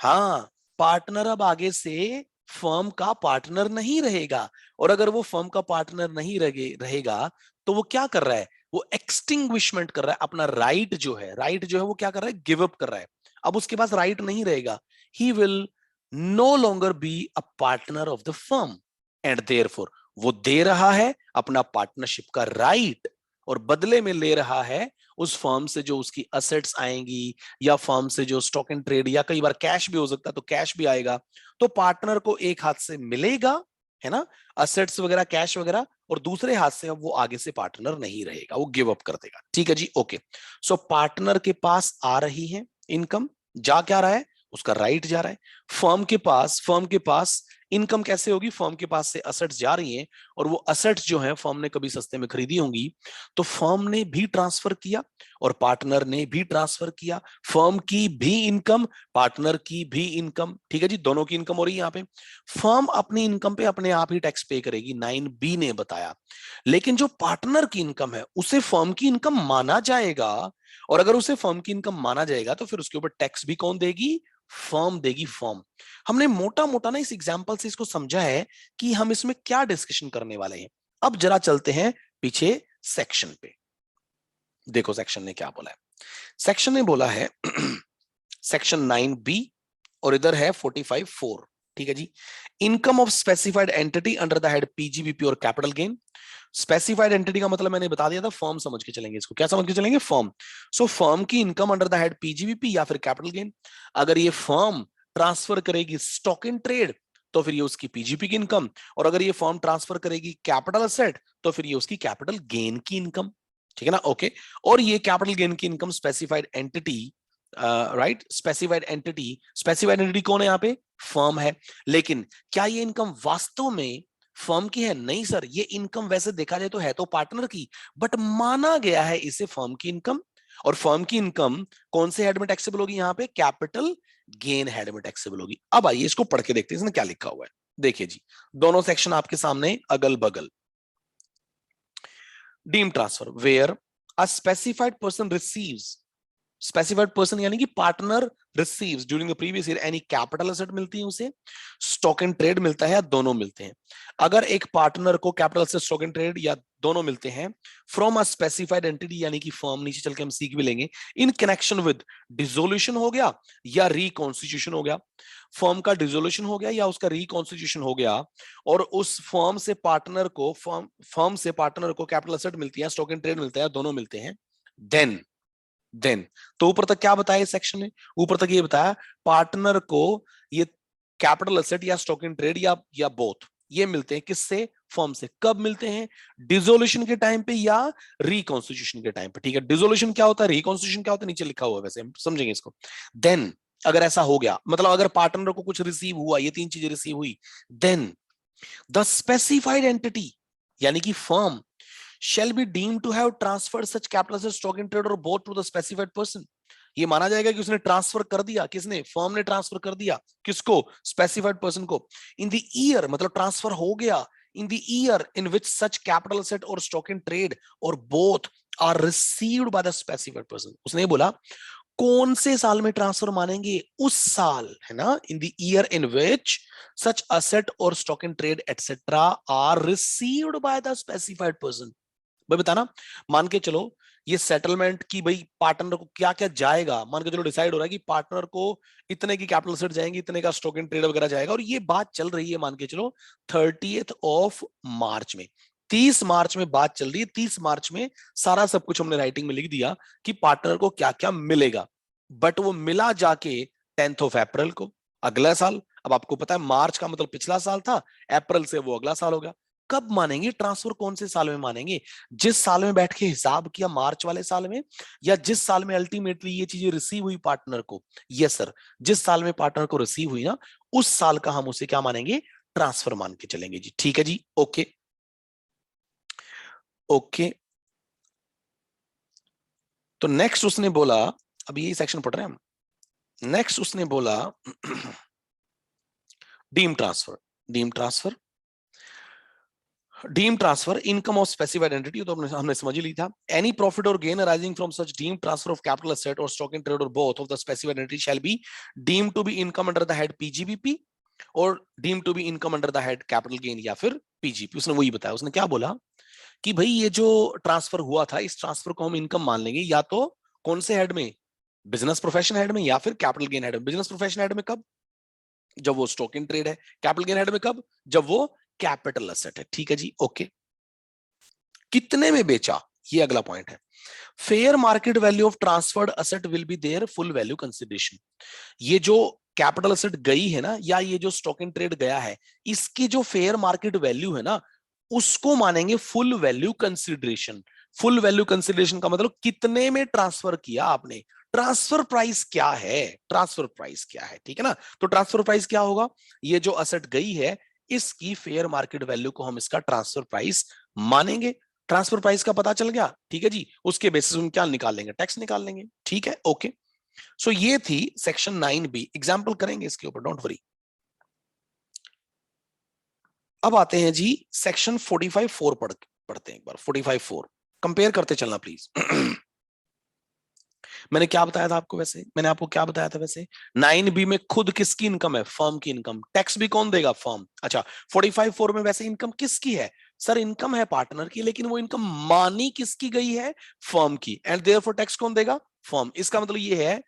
हाँ, पार्टनर अब आगे से फर्म का पार्टनर नहीं रहेगा, और अगर वो फर्म का पार्टनर नहीं रहेगा तो वो क्या कर रहा है, वो एक्सटिंग्विशमेंट कर रहा है अपना राइट जो है, राइट जो है वो क्या कर रहा है, गिव अप कर रहा है। अब उसके पास राइट नहीं रहेगा, he will no longer be a partner of the firm, and therefore वो दे रहा है अपना पार्टनरशिप का राइट, और बदले में ले रहा है उस फर्म से जो उसकी असेट्स आएंगी, या फर्म से जो स्टॉक एंड ट्रेड, या कई बार कैश भी हो सकता है तो कैश भी आएगा। तो पार्टनर को एक हाथ से मिलेगा, है ना, असेट्स वगैरह कैश वगैरह, और दूसरे हाथ से अब वो आगे से पार्टनर नहीं रहेगा, वो गिव अप कर देगा। ठीक है जी, ओके। सो पार्टनर के पास आ रही है इनकम, जा क्या रहा है, उसका राइट जा रहा है। फर्म के पास इनकम कैसे होगी? फर्म के पास से असेट्स जा रही हैं और वो असेट्स जो है फर्म ने कभी सस्ते में खरीदी होंगी, तो फर्म ने भी ट्रांसफर किया और पार्टनर ने भी ट्रांसफर किया। फर्म की भी इनकम, पार्टनर की भी इनकम, ठीक है जी, दोनों की इनकम हो रही है यहां पे। फर्म अपनी इनकम पे अपने आप ही टैक्स पे करेगी, 9B ने बताया। लेकिन जो पार्टनर की इनकम है उसे फर्म की इनकम माना जाएगा, और अगर उसे फर्म की इनकम माना जाएगा तो फिर उसके ऊपर टैक्स भी कौन देगी? फर्म देगी, फर्म। हमने मोटा मोटा ना इस एग्जांपल से इसको समझा है कि हम इसमें क्या डिस्कशन करने वाले हैं। अब जरा चलते हैं पीछे सेक्शन पे। देखो सेक्शन ने क्या बोला है। सेक्शन ने बोला है सेक्शन 9B और इधर है 45(4), ठीक है जी। Income of specified entity under the head PGBP और कैपिटल गेन। स्पेसिफाइड एंटिटी का मतलब मैंने बता दिया था, फर्म समझ के चलेंगे इसको। क्या समझ के चलेंगे? फर्म। सो फर्म की income under the head PGBP या फिर कैपिटल गेन। अगर ये फर्म ट्रांसफर करेगी स्टॉक इन ट्रेड तो फिर ये उसकी पीजीपी की इनकम, और अगर ये फर्म ट्रांसफर करेगी कैपिटल असेट तो फिर ये उसकी कैपिटल गेन की इनकम, ठीक है ना? ओके। और ये कैपिटल गेन की income specified entity, right, specified entity कौन है यहाँ पे? फर्म है। लेकिन क्या ये इनकम वास्तव में फर्म की है? नहीं सर, ये इनकम वैसे देखा जाए तो है तो पार्टनर की, बट माना गया है इसे फर्म की इनकम। और फर्म की इनकम कौन से हेड में टैक्सेबल होगी? यहाँ पे कैपिटल गेन हेड में टैक्सेबल होगी। अब आइए इसको पढ़ के देखते हैं इसने क्या लिखा हुआ है। देखिए जी, दोनों सेक्शन आपके सामने अगल बगल। Deem transfer where a specified person receives, specified person यानी कि partner receives during the previous year any capital asset मिलती है उसे, स्टॉक एंड ट्रेड मिलता है या दोनों मिलते हैं। अगर एक पार्टनर को capital asset, stock and trade या दोनों मिलते हैं फ्रॉम अ स्पेसिफाइड एंटिटी यानी कि फर्म, नीचे चल के हम सीख भी लेंगे, इन कनेक्शन विद डिसोल्यूशन हो गया या रिकॉन्स्टिट्यूशन हो गया, फर्म का डिसोल्यूशन हो गया या उसका रिकॉन्स्टिट्यूशन हो गया, और उस फर्म से पार्टनर को कैपिटल एसेट मिलती है, स्टॉक एंड ट्रेड मिलता है, दोनों मिलते हैं, देन तो ऊपर तक क्या बताया इस सेक्शन ने? ऊपर तक ये बताया पार्टनर को ये कैपिटल एसेट या स्टॉक इन ट्रेड या बोथ ये मिलते हैं किससे? फर्म से। कब मिलते हैं? डिसोल्यूशन के टाइम पे या रिकॉन्स्टिट्यूशन के टाइम पे, ठीक है। डिसोल्यूशन क्या होता है, रिकॉन्स्टिट्यूशन क्या होता है, नीचे लिखा हुआ है, वैसे हम समझेंगे इसको। देन अगर ऐसा हो गया, मतलब अगर पार्टनर को कुछ रिसीव हुआ, ये तीन चीजें रिसीव हुई, देन द स्पेसिफाइड एंटिटी यानी कि firm shall be deemed to have transferred such capital assets, stock in trade or both to the specified person। ये माना जाएगा कि उसने ट्रांसफर कर दिया, किसने? फर्म ने ट्रांसफर कर दिया, किसको? स्पेसिफाइड पर्सन को। इन द ईयर, मतलब ट्रांसफर हो गया in the year in which such capital asset और स्टॉक इन ट्रेड और both are received by the specified person. उसने बोला कौन से साल में ट्रांसफर मानेंगे? उस साल, है ना, in the year in which such asset और stock in trade etcetera are received by the specified person. भाई बताना, मान के चलो ये सेटलमेंट की भाई पार्टनर को क्या क्या जाएगा, मान के चलो डिसाइड हो रहा है कि पार्टनर को इतने की कैपिटल सेट जाएंगी, इतने का स्टॉक एंड ट्रेड वगैरह जाएगा, और ये बात चल रही है मान के चलो 30 मार्च में, 30 मार्च में बात चल रही है। 30 मार्च में सारा सब कुछ हमने राइटिंग में लिख दिया कि पार्टनर को क्या क्या मिलेगा, बट वो मिला जाके 10 अप्रैल को अगला साल। अब आपको पता है मार्च का मतलब पिछला साल था, अप्रैल से वो अगला साल होगा। कब मानेंगे ट्रांसफर? कौन से साल में मानेंगे? जिस साल में बैठ के हिसाब किया, मार्च वाले साल में, या जिस साल में अल्टीमेटली ये चीजें रिसीव हुई पार्टनर को। यस सर, जिस साल में पार्टनर को रिसीव हुई ना, उस साल का हम उसे क्या मानेंगे? ट्रांसफर मान के चलेंगे जी। ठीक है जी, ओके ओके। तो नेक्स्ट उसने बोला, अभी यही सेक्शन पढ़ रहे हैं हम, नेक्स्ट उसने बोला deem transfer, deem transfer, deem transfer income of specified entity, तो हमने समझ ही ली था। एनी प्रॉफिट और gain arising from such deem transfer of capital asset or stock in trade और both of the specified entity shall be deem to be income under the head PGBP or deem to be income under the head capital gain या फिर PGP. उसने वही बताया। उसने क्या बोला कि भाई ये जो ट्रांसफर हुआ था, इस ट्रांसफर को हम इनकम मान लेंगे या तो कौन से हेड में? बिजनेस प्रोफेशन हेड में या फिर कैपिटल गेन हेड में। बिजनेस प्रोफेशन हेड में कब? जब वो स्टॉक इन ट्रेड है। कैपिटल गेन हेड में कब? जब वो कैपिटल एसेट है। ठीक है जी, ओके। कितने में बेचा, ये अगला पॉइंट है। Fair market value of transferred asset will be there full value consideration. ये जो कैपिटल असेट गई है ना, या ये जो स्टॉक इन ट्रेड गया है, इसकी जो फेयर मार्केट वैल्यू है ना, उसको मानेंगे full value consideration. Full value consideration का मतलब कितने में ट्रांसफर किया आपने, ट्रांसफर प्राइस क्या है, ट्रांसफर प्राइस क्या है, ठीक है ना। तो ट्रांसफर प्राइस क्या होगा, ये जो असेट गई है इसकी फेयर मार्केट वैल्यू को हम इसका ट्रांसफर प्राइस मानेंगे। ट्रांसफर प्राइस का पता चल गया, ठीक है जी, उसके बेसिस हम क्या निकाल लेंगे, टैक्स निकाल लेंगे, ठीक है, ओके। सो ये थी सेक्शन 9B, एग्जाम्पल करेंगे इसके ऊपर, डोंट वरी। अब आते हैं जी सेक्शन 45(4) पढ़ते हैं एक बार। 45(4) कंपेयर करते चलना प्लीज। मैंने क्या बताया था आपको, वैसे मैंने आपको क्या बताया था वैसे, 9B में खुद किसकी इनकम है, फर्म की इनकम, टैक्स भी कौन देगा, फर्म। अच्छा 45(4) में वैसे इनकम किसकी है, सर इनकम है पार्टनर की, लेकिन वो इनकम मानी किसकी गई है, फर्म की, एंड देयरफॉर टैक्स कौन देगा, फर्म। इसका मतलब ये है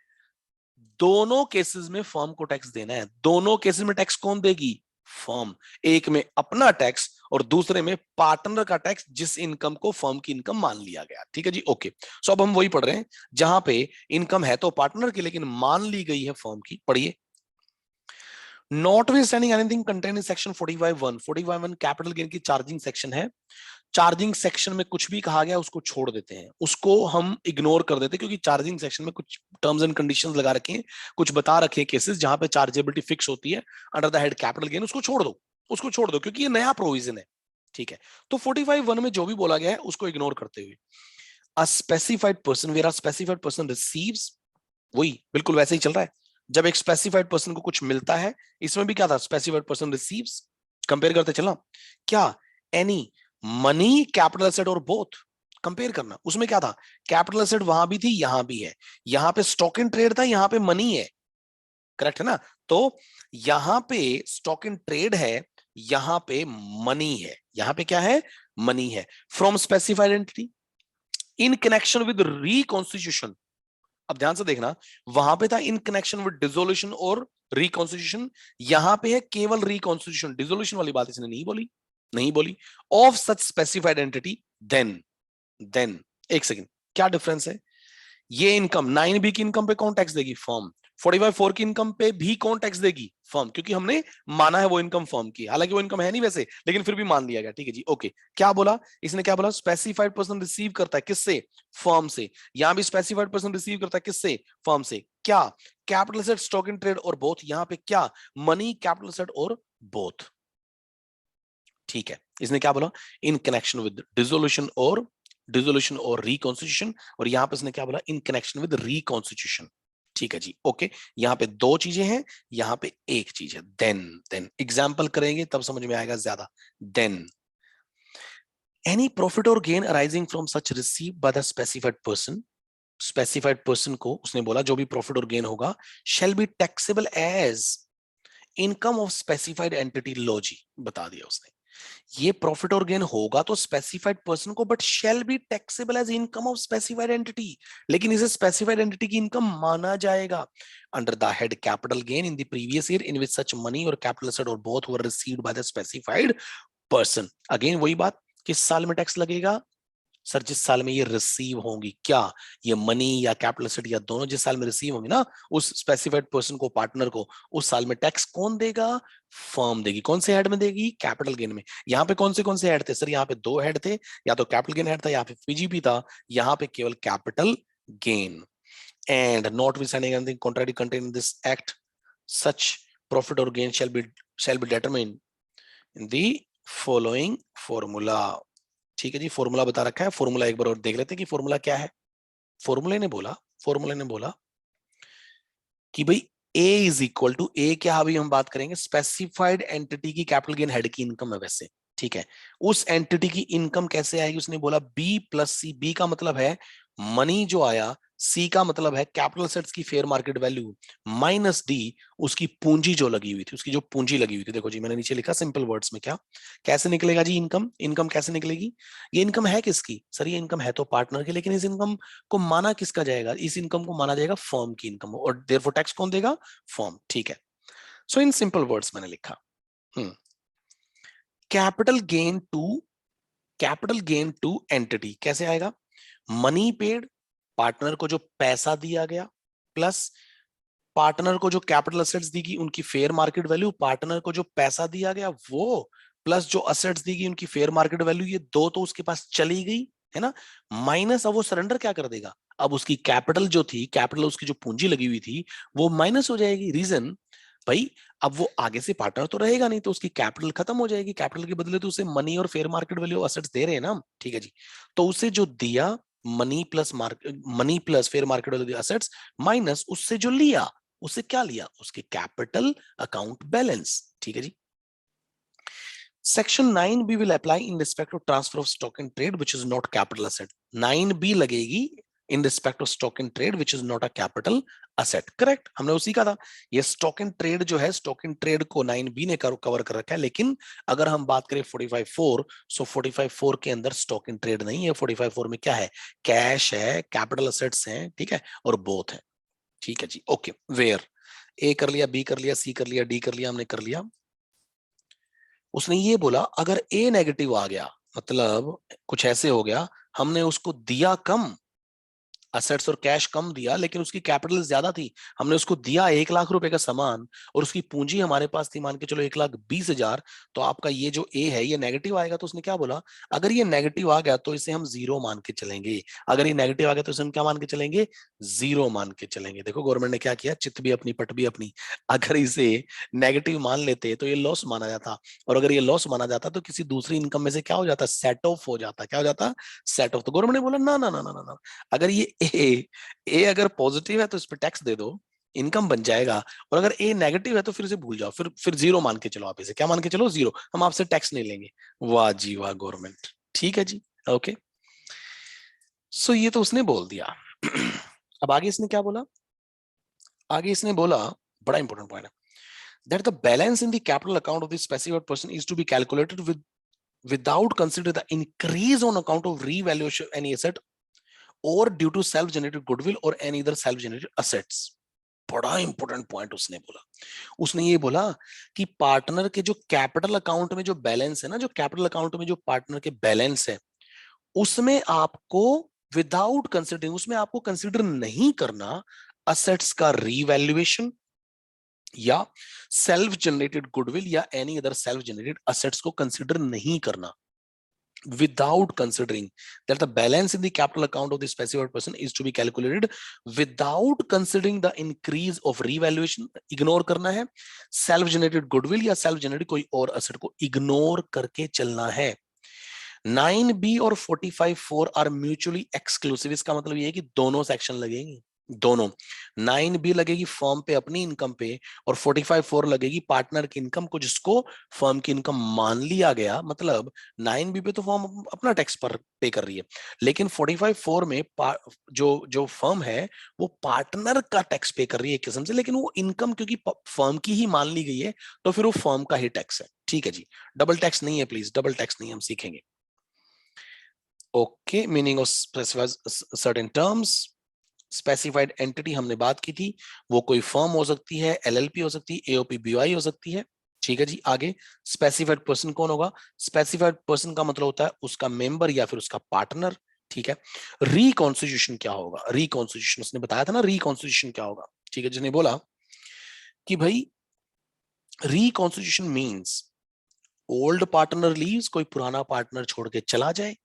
दोनों केसेस में फर्म को टैक्स देना है, दोनों केसेस में टैक्स कौन देगी, फर्म। एक में अपना टैक्स और दूसरे में पार्टनर का टैक्स, जिस इनकम को फर्म की इनकम मान लिया गया, ठीक है जी, ओके। सो अब हम वही पढ़ रहे हैं जहां पे इनकम है तो पार्टनर की लेकिन मान ली गई है फर्म की। पढ़िए, notwithstanding anything contain in section 45(1), 45(1) capital gain की चार्जिंग सेक्शन है। चार्जिंग सेक्शन में कुछ भी कहा गया उसको छोड़ देते हैं, उसको हम इग्नोर कर देते हैं, क्योंकि चार्जिंग सेक्शन में कुछ टर्म्स एंड कंडीशंस लगा रखे हैं, कुछ बता रखे हैं केसेस जहां पे चार्जेबिलिटी फिक्स होती है under the head capital gain, उसको छोड़ दो, उसको छोड़ दो, क्योंकि ये नया प्रोविजन है, ठीक है। तो 45(1) में जो भी बोला गया है उसको इग्नोर करते हुए, a specified person, where a specified person receives, वही बिल्कुल वैसे ही चल रहा है, जब एक स्पेसिफाइड पर्सन को कुछ मिलता है, इसमें भी क्या था, स्पेसिफाइड पर्सन रिसीव्स, कंपेयर करते चलना, क्या, एनी मनी कैपिटल एसेट और बोथ, कंपेयर करना, उसमें क्या था, कैपिटल एसेट वहां भी थी यहां भी है, यहां पे स्टॉक इन ट्रेड था, यहां पे मनी है, करेक्ट है ना। तो यहां पे स्टॉक इन ट्रेड है, यहां पे मनी है, यहां पे क्या है, मनी है, from specified entity in connection with reconstitution. अब ध्यान से देखना, वहां पे था इन कनेक्शन विद डिसोल्यूशन और रिकॉन्स्टिट्यूशन, यहां पे है केवल रिकॉन्स्टिट्यूशन, डिसोल्यूशन वाली बात इसने नहीं बोली, नहीं बोली, of such specified entity, then एक सेकंड, क्या डिफरेंस है, ये इनकम 9B की इनकम पे कौन टैक्स देगी, फर्म। 45(4) की इनकम पे भी कौन टैक्स देगी, फर्म, क्योंकि हमने माना है वो इनकम फर्म की, हालांकि वो इनकम है नहीं वैसे, लेकिन फिर भी मान लिया गया, ठीक है जी, ओके। क्या बोला इसने, क्या बोला, स्पेसिफाइड पर्सन रिसीव करता है किससे, फर्म से, यहां भी स्पेसिफाइड पर्सन रिसीव करता है किससे, फर्म से, क्या, capital set, stock in trade और बोथ, यहां पे क्या, मनी कैपिटल सेट और बोथ, ठीक है। इसने क्या बोला, इन कनेक्शन विद डिसोल्यूशन और रिकॉन्स्टिट्यूशन, और यहां पे इसने क्या बोला, इन कनेक्शन विद रिकॉन्स्टिट्यूशन, ठीक है जी, ओके। यहां पे दो चीजें हैं, यहां पे एक चीज है, देन एग्जाम्पल करेंगे तब समझ में आएगा ज्यादा। देन एनी प्रॉफिट और gain arising from such receive by the specified person, specified person को उसने बोला जो भी प्रॉफिट और गेन होगा shall be taxable as income of specified entity, लॉजी बता दिया उसने, ये प्रॉफिट और गेन होगा तो स्पेसिफाइड पर्सन को, but shall be taxable as income of specified entity, लेकिन इसे स्पेसिफाइड एंटिटी की इनकम माना जाएगा under the head capital gain in the previous year in which such money और कैपिटल एसेट और both were received by the specified person. Again वही बात, किस साल में टैक्स लगेगा, सर जिस साल में ये रिसीव होंगी, क्या, ये मनी या कैपिटल एसेट या दोनों जिस साल में रिसीव होंगे ना, उस स्पेसिफाइड पर्सन को, पार्टनर को, उस साल में टैक्स कौन देगा, फर्म देगी। कौन से हेड में देगी, कैपिटल गेन में। यहाँ पे कौन से हेड थे, सर यहाँ पे दो हेड थे, या तो कैपिटल गेन हेड था, यहाँ पे पीजीपी था, यहाँ पे केवल capital gain. And notwithstanding anything contrary contain in this act, such profit और gain shall be determined in the following formula, ठीक है जी, फॉर्मूला बता रखा है, फॉर्मूला एक बार और देख लेते हैं कि फॉर्मूला क्या है। फॉर्मूले ने बोला कि भाई ए इज इक्वल टू, ए क्या, अभी हम बात करेंगे स्पेसिफाइड एंटिटी की कैपिटल गेन हेड की इनकम है वैसे, ठीक है, उस एंटिटी की इनकम कैसे आएगी, उसने बोला बी प्लस सी, बी का मतलब है मनी जो आया, सी का मतलब है कैपिटल सेट्स की fair market value, minus D उसकी पूंजी जो लगी हुई थी, उसकी जो पूंजी लगी हुई थी, देखो जी मैंने नीचे लिखा सिंपल वर्ड्स में, क्या कैसे निकलेगा जी इनकम, इनकम कैसे निकलेगी, ये इनकम है किसकी, सर ये इनकम है तो पार्टनर की, लेकिन इस इनकम को माना किसका जाएगा, इस इनकम को माना जाएगा फर्म की इनकम, और देयरफॉर टैक्स कौन देगा, फर्म, ठीक है। सो इन सिंपल वर्ड्स मैंने लिखा, capital gain to, capital gain to entity कैसे आएगा, मनी पेड, पार्टनर को जो पैसा दिया गया, प्लस पार्टनर को जो कैपिटल असेट्स दी गई उनकी फेयर मार्केट वैल्यू, पार्टनर को जो पैसा दिया गया वो, प्लस जो असेट्स दी गई उनकी फेयर मार्केट वैल्यू, ये दो तो उसके पास चली गई है ना, माइनस अब वो सरेंडर क्या कर देगा, अब उसकी कैपिटल जो थी, कैपिटल उसकी जो पूंजी लगी हुई थी वो माइनस हो जाएगी। रीजन भाई, अब वो आगे से पार्टनर तो रहेगा नहीं, तो उसकी कैपिटल खत्म हो जाएगी। कैपिटल के बदले तो उसे मनी और फेयर मार्केट वैल्यू असेट्स दे रहे हैं ना हम, ठीक है जी। तो उसे जो दिया money plus fair market value assets minus उससे जो लिया, उससे क्या लिया, उसके कैपिटल अकाउंट बैलेंस, ठीक है जी। Section 9B will apply in respect of transfer of stock in trade which is not capital asset. 9B लगेगी in respect of stock in trade which is not a capital asset. Correct, हमने उसी का था। ये stock in trade जो है, stock in trade को 9B ने कवर कर रखा है, लेकिन अगर हम बात करें 45(4), सो 45(4) के अंदर स्टॉक इन ट्रेड नहीं है। 45(4) में क्या है, कैश है, कैपिटल असेट्स हैं, ठीक है, और बोथ है, ठीक है जी। ओके, वेयर ए कर लिया, बी कर लिया, सी कर लिया, डी कर लिया, हमने कर लिया। उसने ये बोला अगर ए नेगेटिव आ गया, मतलब कुछ ऐसे हो गया, हमने उसको दिया कम, असेट्स और कैश कम दिया, लेकिन उसकी कैपिटल ज्यादा थी। हमने उसको दिया 1 लाख रुपए का सामान और उसकी पूंजी हमारे पास थी मान के चलो 1,20,000। तो आपका ये जो ए है ये नेगेटिव आएगा। तो उसने क्या बोला, अगर ये नेगेटिव आ गया तो इसे हम जीरो मान के चलेंगे। अगर ये नेगेटिव आ गया तो इसे हम क्या मान के चलेंगे, जीरो मान के चलेंगे। देखो गवर्नमेंट ने क्या किया, चित भी अपनी पट भी अपनी। अगर इसे नेगेटिव मान लेते तो ये लॉस माना जाता, और अगर ये लॉस माना जाता तो किसी दूसरी इनकम में से क्या हो जाता, सेट ऑफ हो जाता। क्या हो जाता, सेट ऑफ। तो गवर्नमेंट ने बोला ना ना ना ना ना ना, अगर ये ए अगर पॉजिटिव है तो इस पे टैक्स दे दो, इनकम बन जाएगा। और अगर ए नेगेटिव है तो फिर इसे भूल जाओ, फिर जीरो मान के चलो। आप इसे क्या मान के चलो, जीरो, हम आपसे टैक्स नहीं लेंगे। वाह जी वाह गवर्नमेंट, ठीक है जी, ओके। सो ये तो उसने बोल दिया। अब आगे इसने क्या बोला, आगे इसने बोला, बड़ा इंपॉर्टेंट पॉइंट है, that the balance in the capital account of the specified person is to be calculated without consider the increase on account of revaluation of any asset or due to self generated goodwill or any other self generated assets। बड़ा important point उसने बोला। उसने ये बोला कि partner के जो capital account में जो बैलेंस है ना, जो कैपिटल अकाउंट में जो पार्टनर के बैलेंस है, उसमें आपको विदाउट कंसिडरिंग, उसमें आपको कंसिडर नहीं करना असेट्स का रीवैल्यूएशन या सेल्फ जनरेटेड गुडविल या any other self generated assets को कंसिडर नहीं करना। Without considering that the balance in the capital account of the specified person is to be calculated without considering the increase of revaluation, ignore करना है, self generated goodwill या self generated कोई और asset को ignore करके चलना है। 9B और 45(4) आर म्यूचुअली एक्सक्लूसिव। इसका मतलब ये है कि दोनों सेक्शन लगेंगे, दोनों। 9B लगेगी फर्म पे अपनी इनकम पे, और 45(4) लगेगी पार्टनर की इनकम को, जिसको फर्म की इनकम मान लिया गया। मतलब 9B पे तो फर्म अपना टैक्स पर पे कर रही है, लेकिन 45(4) में जो जो फर्म है वो पार्टनर का टैक्स पे कर रही है एक किस्म से, लेकिन वो इनकम क्योंकि फर्म की ही मान ली गई है तो फिर वो फर्म का ही टैक्स है, ठीक है जी। डबल टैक्स नहीं है, प्लीज डबल टैक्स नहीं, हम सीखेंगे। Okay, meaning of certain terms. Specified entity हमने बात की थी, वो कोई फर्म हो सकती है, एलएलपी हो सकती है, एओपी बीवाई हो सकती है, ठीक है जी। आगे स्पेसिफाइड पर्सन कौन होगा, स्पेसिफाइड पर्सन का मतलब होता है उसका मेंबर या फिर उसका पार्टनर, ठीक है। रिकॉन्स्टिट्यूशन क्या होगा, रिकॉन्स्टिट्यूशन उसने बताया था ना, रिकॉन्स्टिट्यूशन क्या होगा, ठीक है। जिसने बोला कि भाई reconstitution means old partner leaves, कोई पुराना पार्टनर छोड़ के चला जाए,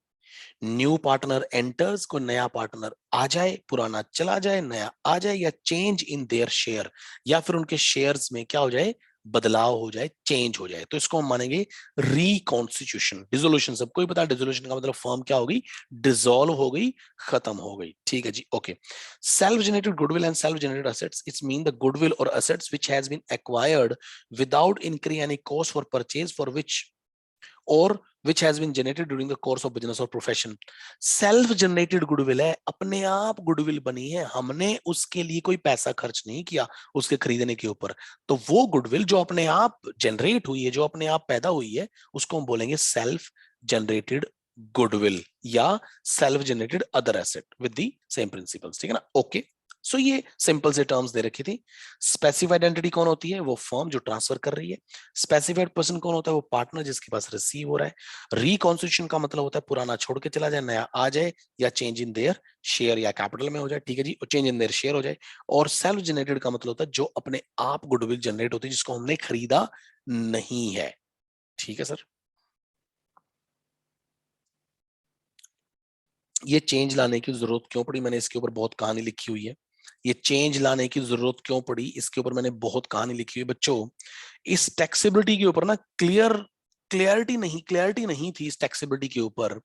न्यू पार्टनर एंटर्स, को नया पार्टनर आ जाए, पुराना चला जाए, नया आ जाए, या चेंज इन देयर शेयर, या फिर उनके शेयर्स में क्या हो जाए, बदलाव हो जाए, चेंज हो जाए, तो इसको हम मानेंगे रिकॉन्स्टिट्यूशन। डिसोल्यूशन सबको ही पता है, डिसोल्यूशन का मतलब फर्म क्या होगी, डिसॉल्व हो गई, खत्म हो गई, ठीक है जी, okay. Self generated goodwill and self generated assets, it's mean the goodwill or assets which has been acquired without incur any cost for purchase for which or which has been generated during the course of business or profession। Self generated goodwill है, अपने आप goodwill बनी है, हमने उसके लिए कोई पैसा खर्च नहीं किया उसके खरीदने के ऊपर। तो वो गुडविल जो अपने आप जनरेट हुई है, जो अपने आप पैदा हुई है, उसको हम बोलेंगे सेल्फ जनरेटेड गुडविल या self generated other asset with the same principles, ठीक है ना, ओके। सो ये सिंपल से टर्म्स दे रखी थी। स्पेसिफाइड एंटिटी कौन होती है, वो फर्म जो ट्रांसफर कर रही है। स्पेसिफाइड पर्सन कौन होता है, वो पार्टनर जिसके पास रिसीव हो रहा है। रिकॉन्स्टिट्यूशन का मतलब होता है पुराना छोड़ के चला जाए, नया आ जाए, या चेंज इन देयर शेयर या कैपिटल में हो जाए, ठीक है जी, चेंज इन देयर शेयर हो जाए। और सेल्फ जनरेटेड का मतलब होता है जो अपने आप गुडविल जनरेट होती है, जिसको हमने खरीदा नहीं है, ठीक है सर। ये चेंज लाने की जरूरत क्यों पड़ी, मैंने इसके ऊपर बहुत कहानी लिखी हुई है। ये चेंज लाने की जरूरत क्यों पड़ी, इसके ऊपर मैंने बहुत कहानी लिखी हुई है बच्चों। इस टैक्सेबिलिटी के ऊपर ना क्लियरिटी नहीं थी इस टैक्सेबिलिटी के ऊपर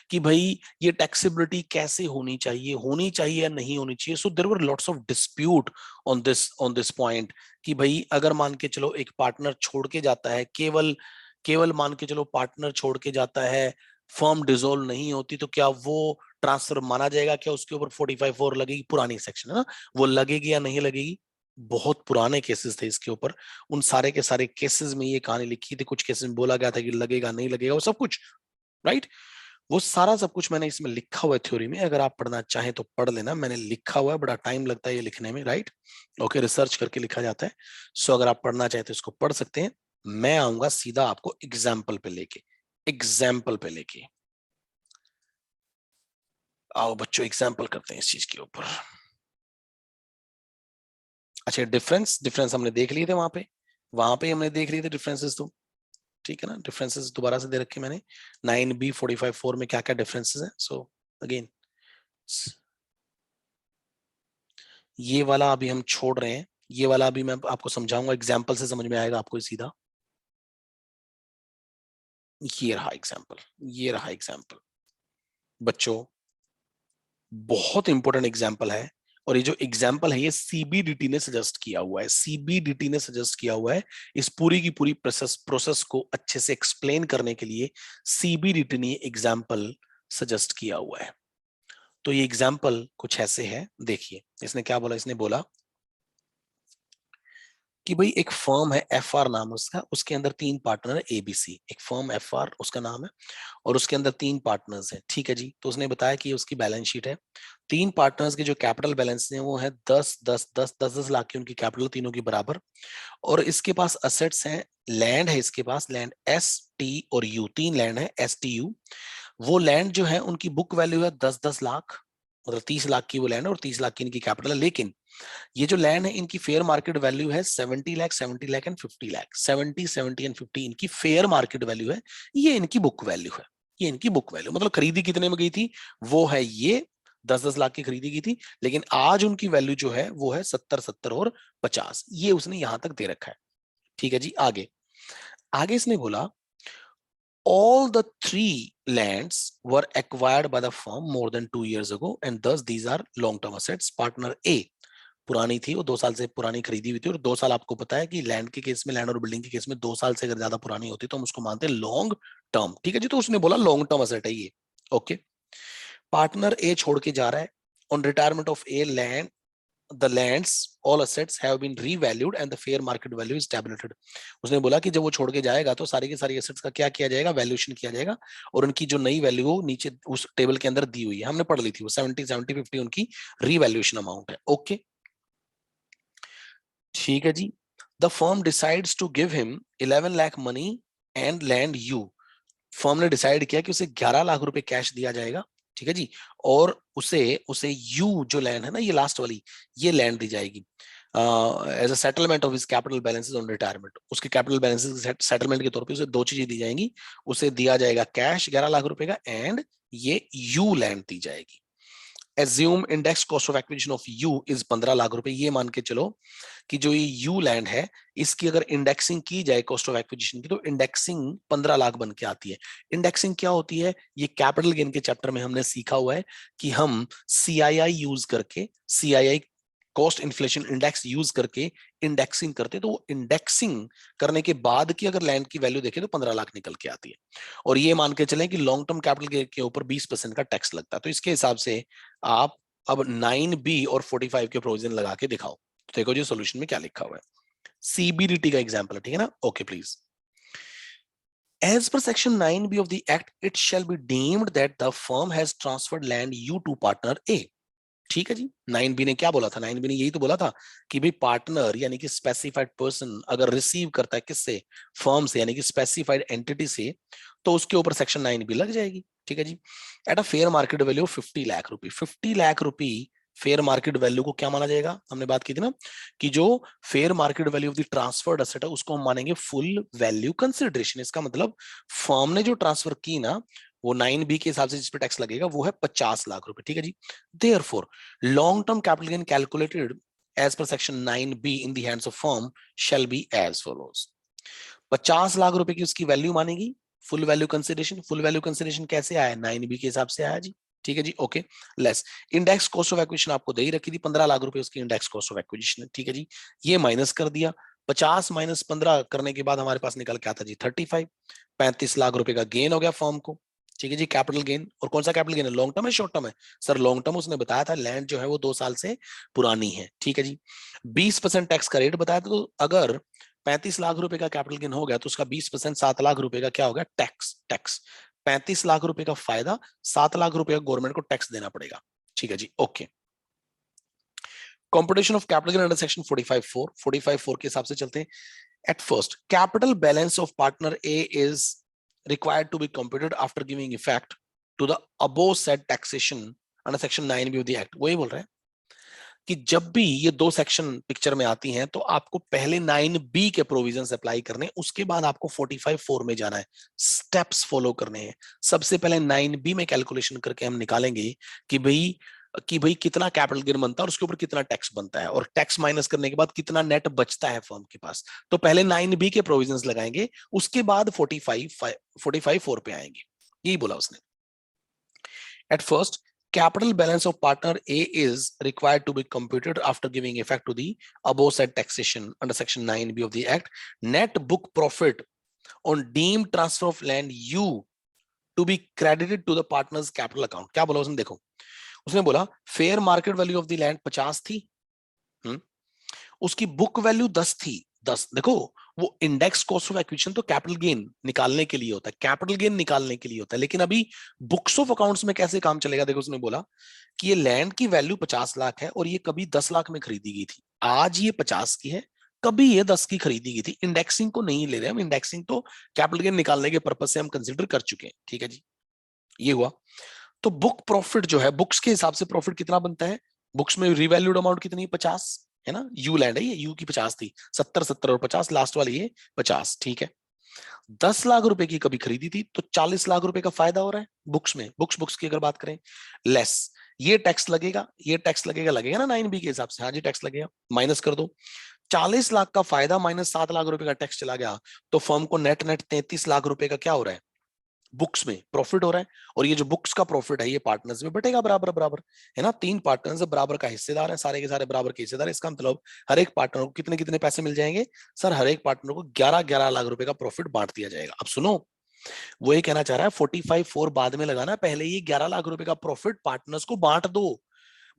कि भाई ये टैक्सेबिलिटी कैसे होनी चाहिए या नहीं होनी चाहिए। So there were lots of dispute on this point कि भाई अगर मान के चलो एक पार्टनर छोड़ के जाता है, केवल केवल मान के चलो पार्टनर छोड़ के जाता है, फर्म डिसॉल्व नहीं होती, तो क्या वो ट्रांसफर माना जाएगा, क्या उसके ऊपर 45(4) लगेगी, पुरानी सेक्शन है ना, वो लगेगी या नहीं लगेगी। बहुत पुराने केसेस थे इसके ऊपर, उन सारे के सारे केसेस में ये कहानी लिखी थी। कुछ केसेस में बोला गया था कि लगेगा नहीं लगेगा, वो सब कुछ, राइट। वो सारा सब कुछ मैंने इसमें लिखा हुआ है थ्योरी में, अगर आप पढ़ना चाहें तो पढ़ लेना, मैंने लिखा हुआ है, बड़ा टाइम लगता है ये लिखने में, राइट। ओके, रिसर्च करके लिखा जाता है। सो अगर आप पढ़ना चाहें तो इसको पढ़ सकते हैं। मैं आऊंगा सीधा आपको एग्जाम्पल पे लेके आओ बच्चों, एग्जाम्पल करते हैं इस चीज के ऊपर। अच्छा, डिफरेंस डिफरेंस हमने देख लिए थे वहां पे हमने देख लिए थे डिफरेंसेस तो, ठीक है ना। डिफरेंसेस दोबारा से दे रखे मैंने, 9B 45(4) में क्या क्या डिफरेंसेस हैं। सो अगेन ये वाला अभी हम छोड़ रहे हैं, ये वाला अभी मैं आपको समझाऊंगा, एग्जाम्पल से समझ में आएगा आपको सीधा। ये रहा एग्जाम्पल बच्चों, बहुत इंपॉर्टेंट एग्जाम्पल है। और ये जो एग्जाम्पल है ये सीबीडीटी ने सजेस्ट किया हुआ है, सीबीडीटी ने सजेस्ट किया हुआ है इस पूरी की पूरी प्रोसेस को अच्छे से एक्सप्लेन करने के लिए। सीबीडीटी ने एग्जाम्पल सजेस्ट किया हुआ है। तो ये एग्जाम्पल कुछ ऐसे है, देखिए इसने क्या बोला, इसने बोला कि भाई एक फर्म है, एफ आर नाम उसका, उसके अंदर 3 पार्टनर है, एबीसी, एक फर्म एफ आर उसका नाम है, और उसके अंदर 3 पार्टनर्स हैं, ठीक है जी। तो उसने बताया कि ये उसकी बैलेंस शीट है। 3 पार्टनर्स के जो कैपिटल बैलेंस है वो है 10 की, उनकी कैपिटल तीनों की बराबर। और इसके पास असेट्स हैं, लैंड है इसके पास, लैंड एस टी और यू, 3 लैंड है एस टी यू। वो लैंड जो है उनकी बुक वैल्यू है 10-10 लाख, मतलब 30 लाख की वो लैंड है और 30 लाख की इनकी कैपिटल है। लेकिन ये जो लैंड है इनकी फेयर मार्केट वैल्यू है 70 लाख, 70 लाख एंड 50 लाख, 70 एंड 50 इनकी फेयर मार्केट वैल्यू है। ये इनकी बुक वैल्यू है, ये इनकी बुक वैल्यू, मतलब खरीदी कितने में गई थी, वो है ये 10-10 लाख की खरीदी की थी, लेकिन आज उनकी वैल्यू जो है वो है 70-70 और 50, ये उसने यहां तक दे रखा है। ठीक है जी, आगे आगे इसने बोला all the 3 lands were acquired by the firm more than 2 years ago and thus these are long term assets. Partner A पुरानी थी, वो 2 साल से पुरानी खरीदी हुई थी, और 2 साल आपको पता है कि लैंड के केस में, लैंड और बिल्डिंग के केस में 2 साल से अगर ज्यादा पुरानी होती तो हम उसको मानते हैं लॉन्ग टर्म, ठीक है जी। तो उसने बोला लॉन्ग टर्म असेट है ये, ओके। पार्टनर ए छोड़ के जा रहा है, on retirement of a land the lands all assets have been revalued and the fair market value is tabulated. उसने बोला कि जब वो छोड़ के जाएगा तो सारी की सारी एसेट्स का क्या किया जाएगा, वैल्यूएशन किया जाएगा, और उनकी जो नई वैल्यू नीचे उस टेबल के अंदर दी हुई है, हमने पढ़ ली थी वो 70-70-50 उनकी रीवैल्यूएशन अमाउंट है, ओके। ठीक है जी। The firm decides to give him 11 lakh money and land you, firm ने डिसाइड किया कि उसे 11 लाख रुपए कैश दिया जाएगा, ठीक है जी। और उसे उसे यू जो लैंड है ना, ये लास्ट वाली, ये लैंड दी जाएगी as a settlement of his capital balances on retirement. उसके कैपिटल बैलेंसेस सेटलमेंट के तौर पे उसे 2 चीजें दी जाएंगी, उसे दिया जाएगा कैश 11 लाख रुपए का, एंड ये यू लैंड दी जाएगी। Assume index cost of acquisition of you is 15 lakh रुपए, ये मान के चलो कि जो ये यू लैंड है इसकी अगर इंडेक्सिंग की जाए कॉस्ट ऑफ एक्विजिशन की, तो इंडेक्सिंग 15 लाख बन के आती है। इंडेक्सिंग क्या होती है, ये कैपिटल गेन के चैप्टर में हमने सीखा हुआ है कि हम सीआईआई यूज करके, CII cost inflation index use करके इंडेक्सिंग करते, तो वो इंडेक्सिंग करने के बाद की अगर लैंड की वैल्यू देखें तो 15 लाख निकल के आती है। और ये मान के चलें कि लॉन्ग टर्म कैपिटल के ऊपर 20% का टैक्स लगता है। तो इसके हिसाब से आप अब 9B और 45 के प्रोविजन लगा के दिखाओ। तो देखो जी सॉल्यूशन में क्या लिखा हुआ है, सीबीडीटी का एग्जांपल है, ठीक है ना, okay please. As per section 9B of the act, it shall be deemed that the firm has transferred land U to partner A. ठीक है जी। 9B ने क्या बोला था, 9B ने यही तो बोला था कि भाई पार्टनर यानी कि स्पेसिफाइड पर्सन अगर रिसीव करता है किससे, फर्म से, यानी कि स्पेसिफाइड एंटिटी से, तो उसके ऊपर सेक्शन 9B लग जाएगी, ठीक है जी। At a fair market value 50 lakh rupee, 50 lakh rupee fair market value को क्या माना जाएगा, हमने बात की थी ना कि जो fair market value of the transferred asset है उसको हम मानेंगे फुल वैल्यू कंसिडरेशन। इसका मतलब फर्म ने जो ट्रांसफर की ना, वो 9B के हिसाब से जिस पे टैक्स लगेगा वो है 50 लाख रुपए, ठीक है जी। Therefore long term capital gain calculated as per section 9B in the hands of firm shall be as follows. 50 lakh रुपए की उसकी वैल्यू मानेगी, full value consideration. Full value consideration कैसे आया? 9B के हिसाब से आया जी, ठीक है जी, okay. Less index cost of acquisition आपको दे ही रखी थी 15 लाख रुपए उसकी इंडेक्स कॉस्ट ऑफ एक्विजिशन, ठीक है जी। ये माइनस कर दिया, 50 माइनस 15 करने के बाद हमारे पास निकल के आता जी 35। 35 लाख रुपए का गेन हो गया फर्म को, ठीक है जी, कैपिटल गेन। और कौन सा कैपिटल गेन है? लॉन्ग टर्म है शॉर्ट टर्म है? सर लॉन्ग टर्म, उसने बताया था लैंड जो है वो 2 साल से पुरानी है, ठीक है जी। 20% टैक्स का रेट बताया था, तो अगर 35 लाख रुपए का कैपिटल गेन हो गया तो उसका 20% 7 लाख रुपए का क्या हो गया? टैक्स। टैक्स 35 लाख रुपए का फायदा, 7 लाख रुपए का गवर्नमेंट को टैक्स देना पड़ेगा, ठीक है जी, okay. Computation of capital gain under section 45(4). 45(4) के हिसाब से चलते हैं। At first, capital balance of partner A is required to be computed after giving effect to the above said taxation under section 9B of the act। वही बोल रहे हैं कि जब भी ये दो सेक्शन पिक्चर में आती हैं तो आपको पहले 9B के प्रोविजंस अप्लाई करने, उसके बाद आपको 45(4) में जाना है, स्टेप्स फॉलो करने हैं। सबसे पहले 9B में कैलकुलेशन करके हम निकालेंगे कि भाई कितना कैपिटल गेन बनता है और उसके ऊपर कितना टैक्स बनता है, और टैक्स माइनस करने के बाद कितना नेट बचता है फर्म के पास। तो पहले 9B के प्रोविजंस लगाएंगे, उसके बाद 45(4) पे आएंगे, यही बोला उसने। At first, capital balance of partner A is required to be computed after giving effect to the above said taxation under section 9B of the act. Net book profit on deemed transfer of land U to be credited to the partner's capital account। क्या बोला उसने? देखो, उसने बोला fair market value of the land 50 थी, उसकी book value 10 थी। 10, देखो वो इंडेक्स कॉस्ट ऑफ एक्विजिशन तो कैपिटल गेन निकालने के लिए होता है, कैपिटल गेन निकालने के लिए होता है, लेकिन अभी बुक्स ऑफ अकाउंट्स में कैसे काम चलेगा? देखो, उसने बोला कि ये लैंड की वैल्यू 50 लाख है और ये कभी 10 लाख में खरीदी गई थी, आज ये 50 की है, कभी ये 10 की खरीदी गई थी। इंडेक्सिंग को नहीं ले रहे हम, इंडेक्सिंग तो कैपिटल गेन निकालने के पर्पज से हम कंसिडर कर चुके हैं, ठीक है जी, ये हुआ। तो बुक प्रॉफिट जो है, बुक्स के हिसाब से प्रॉफिट कितना बनता है? बुक्स में रिवैल्यूड अमाउंट कितनी? 50 है ना, यू लैंड है, ये यू की 50 थी, 70 70 और 50, लास्ट वाली ये 50, ठीक है। 10 लाख रुपए की कभी खरीदी थी तो 40 लाख रुपए का फायदा हो रहा है बुक्स में। बुक्स की अगर बात करें, लेस ये टैक्स लगेगा, ये टैक्स लगेगा ना 9B के हिसाब से, हाँ जी टैक्स लगेगा, माइनस कर दो। 40 लाख का फायदा माइनस 7 लाख रुपए का टैक्स चला गया, तो फर्म को नेट नेट 33 लाख रुपए का क्या हो रहा है? बुक्स में प्रॉफिट हो रहा है। और ये जो बुक्स का प्रॉफिट है ये पार्टनर्स में बटेगा बराबर बराबर, है ना। 3 पार्टनर्स बराबर का हिस्सेदार है, सारे के सारे बराबर के हिस्सेदार है। इसका मतलब हर एक पार्टनर को कितने कितने पैसे मिल जाएंगे? सर हर एक पार्टनर को 11-11 लाख रुपए का प्रॉफिट बांट दिया जाएगा। अब सुनो, वो ये कहना चाह रहा है 45(4) बाद में लगाना, पहले ये 11 लाख रुपए का प्रॉफिट पार्टनर्स को बांट दो।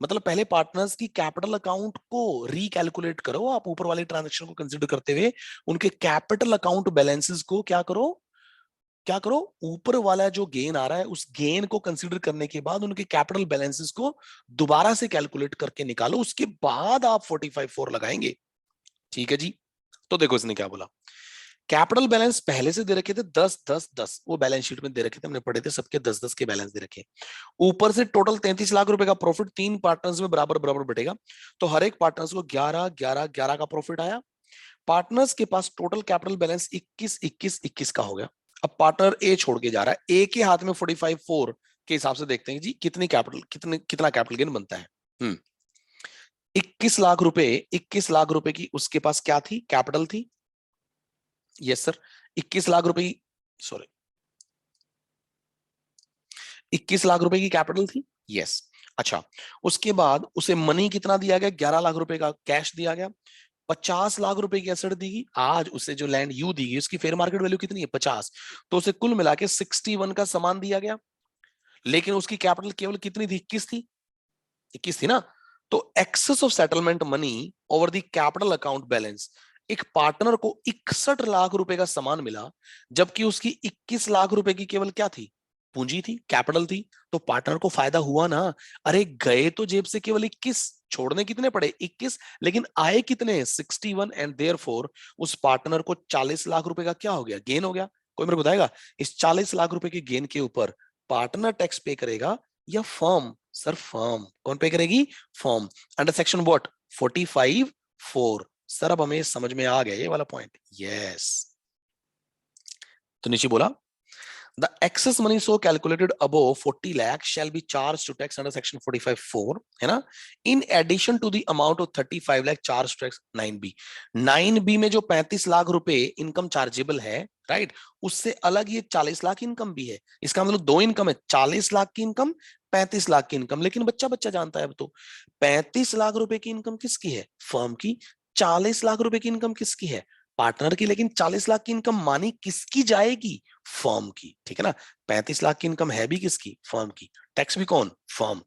मतलब पहले पार्टनर्स की कैपिटल अकाउंट को रिकैलकुलेट करो, आप ऊपर वाले ट्रांजेक्शन को कंसिडर करते हुए उनके कैपिटल अकाउंट बैलेंसेस को क्या करो, ऊपर वाला जो गेन आ रहा है उस गेन को कंसीडर करने के बाद उनके कैपिटल बैलेंसेस को दोबारा से कैलकुलेट करके निकालो, उसके बाद आप 45(4) लगाएंगे, ठीक है जी। तो देखो इसने क्या बोला, कैपिटल बैलेंस पहले से दे रखे थे 10-10-10, वो बैलेंस शीट में दे रखे थे, हमने पढ़े थे, सबके 10-10 के बैलेंस दे रखे। ऊपर से टोटल 33 लाख रुपए का प्रॉफिट 3 पार्टनर्स में बराबर बराबर बटेगा, तो हर एक पार्टनर्स को 11-11-11 का प्रॉफिट आया। पार्टनर्स के पास टोटल कैपिटल बैलेंस 21-21-21 का हो गया। अब पार्टनर ए छोड़ के जा रहा है, ए के हाथ में 45(4) के हिसाब से देखते हैं जी कितना कैपिटल गेन बनता है। 21 लाख रुपए की उसके पास क्या थी? कैपिटल थी। यस सर, 21 लाख रुपए की, सॉरी 21 लाख रुपए की कैपिटल थी। यस, अच्छा, उसके बाद उसे मनी कितना दिया गया? 11 लाख रुपए का कैश दिया गया। 50 लाख रुपए की एसेट दी गई। आज उसे जो लैंड यू दी गई उसकी फेयर मार्केट वैल्यू कितनी है? 50। तो उसे कुल मिला के 61 का सामान दिया गया, लेकिन उसकी कैपिटल केवल कितनी थी? 21 थी, 21 थी ना। तो excess of settlement money over the capital account balance, एक पार्टनर को 61 लाख रुपए का सामान मिला, जबकि उसकी 21 लाख रुपए की केवल क्या थी? पूंजी थी, कैपिटल थी। तो पार्टनर को फायदा हुआ ना। अरे गए तो जेब से केवल 21, छोड़ने कितने पड़े? 21, लेकिन आए कितने? 61, एंड देयरफॉर उस पार्टनर को 40 लाख रुपए का क्या हो गया? गेन हो गया। कोई मेरे को बताएगा इस 40 लाख रुपए के गेन के ऊपर पार्टनर टैक्स पे करेगा या फर्म? Sir firm. कौन पे करेगी? Firm. Under section what? 45(4). Sir अब हमें समझ में आ गया ये वाला पॉइंट। यस, तो नीचे बोला The excess money so calculated above 40 lakh shall be charged to tax under section 45(4) है ना, in addition to the amount of 35 lakh charged to tax 9B. 9B में जो 35 लाख रुपए इनकम चार्जेबल है, राइट, उससे अलग ये 40 लाख इनकम भी है। इसका मतलब दो इनकम है, 40 लाख की इनकम, 35 लाख की इनकम। लेकिन बच्चा बच्चा जानता है अब तो 35 लाख रुपए की इनकम किसकी है, फर्म की। 40 लाख रुपए की इनकम किसकी है, पार्टनर की। लेकिन 40 लाख की इनकम मानी किसकी जाएगी, फर्म की, ठीक है ना। 35 लाख की इनकम है भी किसकी, फर्म की, टैक्स भी कौन, फर्म।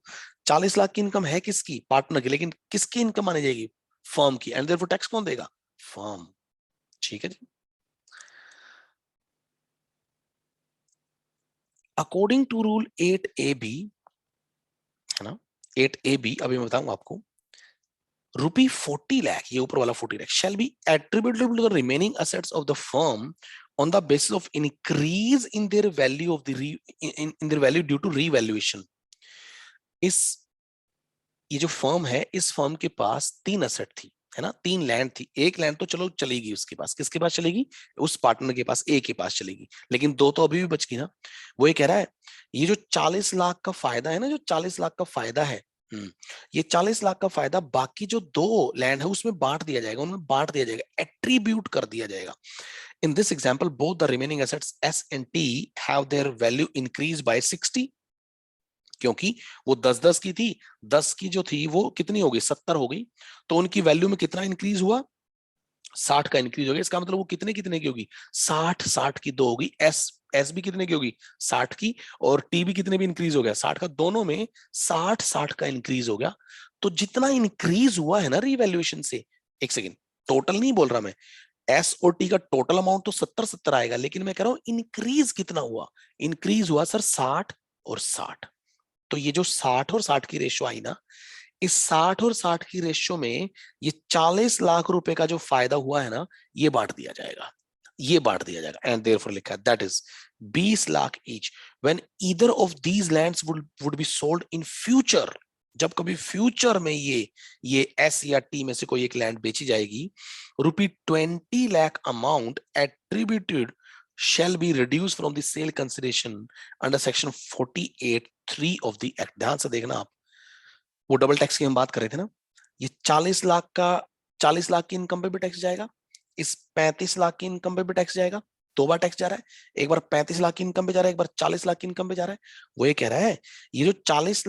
40 लाख की इनकम है किसकी, पार्टनर की, लेकिन किसकी इनकम मानी जाएगी, फर्म की, एंड देयरफॉर टैक्स कौन देगा, फर्म। ठीक है जी। अकॉर्डिंग टू रूल 8AB, है ना, 8AB, अभी मैं बताऊंगा आपको, ₹40 lakh, ये ऊपर वाला 40 lakh shall be attributable to the remaining assets of the firm on the basis of increase in their value of the in their value due to revaluation. इस ये जो फर्म है, इस फर्म के पास 3 असेट थी, है ना, 3 लैंड थी। एक लैंड तो चलो चलेगी उसके पास, किसके पास चलेगी, उस पार्टनर के पास, ए के पास चलेगी, लेकिन 2 तो अभी भी बच गई ना। वो ये कह रहा है, ये जो 40 लाख का फायदा है ना, जो 40 लाख का फायदा है, ये 40 लाख का फायदा बाकी जो 2 लैंड है उसमें बांट दिया जाएगा, उनमें बांट दिया जाएगा, एट्रीब्यूट कर दिया जाएगा। In this example both the remaining assets S and T have their value increase by 60, क्योंकि वो 10-10 की थी, 10 की जो थी वो कितनी हो गई, 70 हो गई, तो उनकी वैल्यू में कितना इंक्रीज हुआ, 60 का इंक्रीज हो गया। इसका मतलब वो कितने कितने की होगी, 60 की 2 होगी, एस एस भी कितने की होगी, 60 की, और टी भी कितने भी इंक्रीज हो गया, 60 का, दोनों में 60 का इंक्रीज हो गया। तो जितना इंक्रीज हुआ है ना रिवैल्यूएशन से, एक सेकेंड, टोटल नहीं बोल रहा मैं, एस और टी का टोटल अमाउंट तो 70-70 आएगा, लेकिन मैं कह रहा हूं इंक्रीज कितना हुआ, इंक्रीज हुआ सर 60 और 60। तो ये जो 60 और 60 की रेशो आई ना, इस 60 और 60 की रेशो में ये 40 लाख रुपए का जो फायदा हुआ है ना, ये बांट दिया जाएगा, ये बांट दिया जाएगा। एंड देयरफॉर लिखा है that is 20 lakh each when either of these lands would be sold in future. जब कभी फ्यूचर में ये एस या टी में से कोई एक लैंड बेची जाएगी, ₹20 lakh amount attributed shall be reduced from the sale consideration under section 48(3) of the act। ध्यान से देखना आप, वो डबल टैक्स की हम बात कर रहे थे ना, ये 40 लाख का, 40 लाख की इनकम पे भी टैक्स जाएगा, इस 35 लाख की इनकम पे भी टैक्स जाएगा, 2 बार टैक्स जा रहा है, एक बार 35 लाख की इनकम पे जा रहा है, एक बार 40 लाख की इनकम पे जा रहा है। वो ये कह रहा है, ये जो 40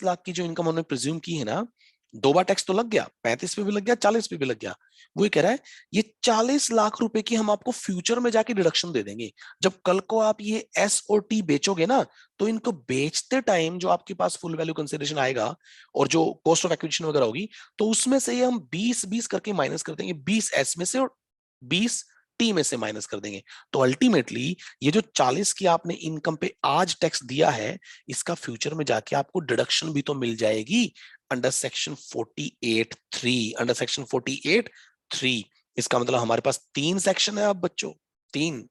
लाख की जो इनकम उन्होंने प्रिज्यूम की है ना, 2 बार टैक्स तो लग गया, 35 पे भी लग गया, 40 पे भी लग गया। वो ये कह रहा है, ये 40 लाख रुपए की हम आपको फ्यूचर में जाके डिडक्शन दे देंगे। जब कल को आप ये एस और टी बेचोगे ना, तो इनको बेचते टाइम जो आपके पास फुल वैल्यू कंसिडरेशन आएगा और जो कॉस्ट ऑफ एक्विजिशन वगैरह होगी, तो उसमें से ये हम 20-20 करके माइनस कर देंगे, 20 एस में से और 20 टी में से माइनस कर देंगे। तो अल्टीमेटली ये जो 40 की आपने इनकम पे आज टैक्स दिया है, इसका फ्यूचर में जाके आपको डिडक्शन भी तो मिल जाएगी अंडर सेक्शन 48(3), अंडर सेक्शन 48(3). इसका मतलब हमारे पास 3 सेक्शन है अब बच्चों, 3,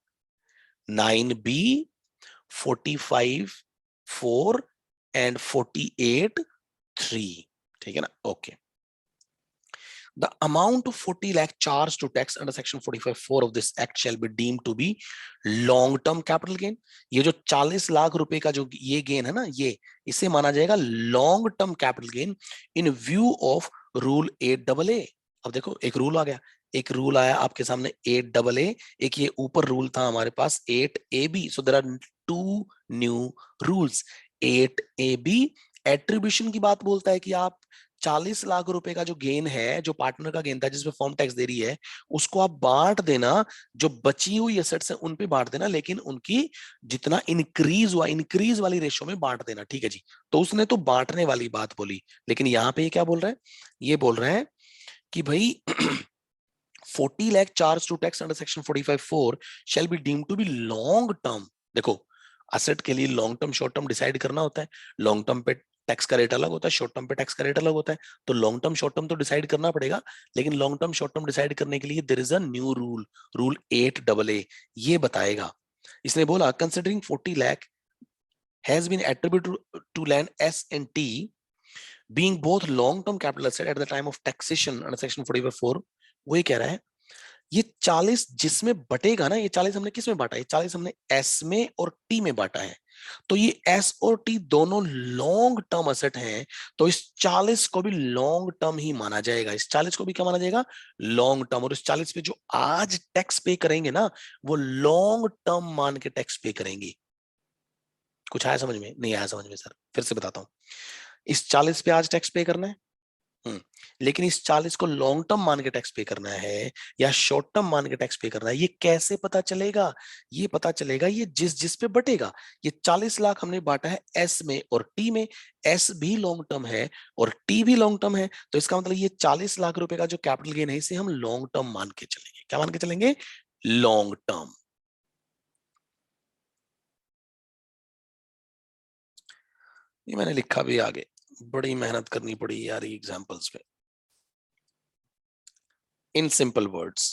9B, 45(4) एंड 48(3). ठीक है ना, okay. The amount of 40 lakh charged to tax under section 45(4) of this act shall be deemed to be long term capital gain। ये जो 40 लाख रुपए का जो ये गेन है ना, ये इसे माना जाएगा long term capital gain in view of rule 8AA। अब देखो एक रूल आ गया, एक रूल आया आपके सामने 8AA, एक ये ऊपर रूल था हमारे पास 8AB। So there are 2 new rules. 8AB attribution की बात बोलता है कि आप 40 लाख रुपए का जो गेन है, जो पार्टनर का गेन था जिसमें फर्म टैक्स दे रही है, उसको आप बांट देना, जो बची हुई एसेट्स है उन पे बांट देना, लेकिन उनकी जितना इंक्रीज हुआ, इंक्रीज वाली रेशो में बांट देना। ठीक है जी, तो उसने तो बांटने वाली बात बोली, लेकिन यहाँ पे ये क्या बोल रहा है, ये बोल रहे हैं कि भाई 40 lakh charged to tax under section 45(4) shall be deemed to be long term। देखो असेट के लिए long term short term decide करना होता है, लॉन्ग टर्म पे टैक्स का रेट अलग होता है, शॉर्ट टर्म पे टैक्स का रेट अलग होता है, तो लॉन्ग टर्म शॉर्ट टर्म तो डिसाइड करना पड़ेगा, लेकिन long term short term decide करने के लिए there is a new rule, rule 8AA, ये बताएगा। इसने बोला considering 40 lakh has been attributed to land S and T being both long term capital asset at the time of taxation under section 45(4), वो ये कह रहा है ये 40 जिसमें बटेगा ना, ये 40 हमने किस में बांटा, ये 40 हमने एस में और टी में बांटा है। तो ये एस और टी दोनों लॉन्ग टर्म असेट हैं, तो इस 40 को भी लॉन्ग टर्म ही माना जाएगा। इस 40 को भी क्या माना जाएगा, लॉन्ग टर्म। और इस 40 पे जो आज टैक्स पे करेंगे ना, वो लॉन्ग टर्म मान के टैक्स पे करेंगे। कुछ आया समझ में? नहीं आया समझ में सर, फिर से बताता हूं। इस 40 पे आज टैक्स पे करना है, लेकिन इस 40 को लॉन्ग टर्म मान के टैक्स पे करना है या शॉर्ट टर्म मान के टैक्स पे करना है, ये कैसे पता चलेगा? ये पता चलेगा ये जिस जिस पे बटेगा। ये 40 लाख हमने बांटा है एस में और टी में, एस भी लॉन्ग टर्म है और टी भी लॉन्ग टर्म है, तो इसका मतलब ये 40 लाख रुपए का जो कैपिटल गेन है, इसे हम लॉन्ग टर्म मान के चलेंगे। क्या मान के चलेंगे? Long term. ये मैंने लिखा भी आगे, बड़ी मेहनत करनी पड़ी यार ये एग्जांपल्स पे। In simple words,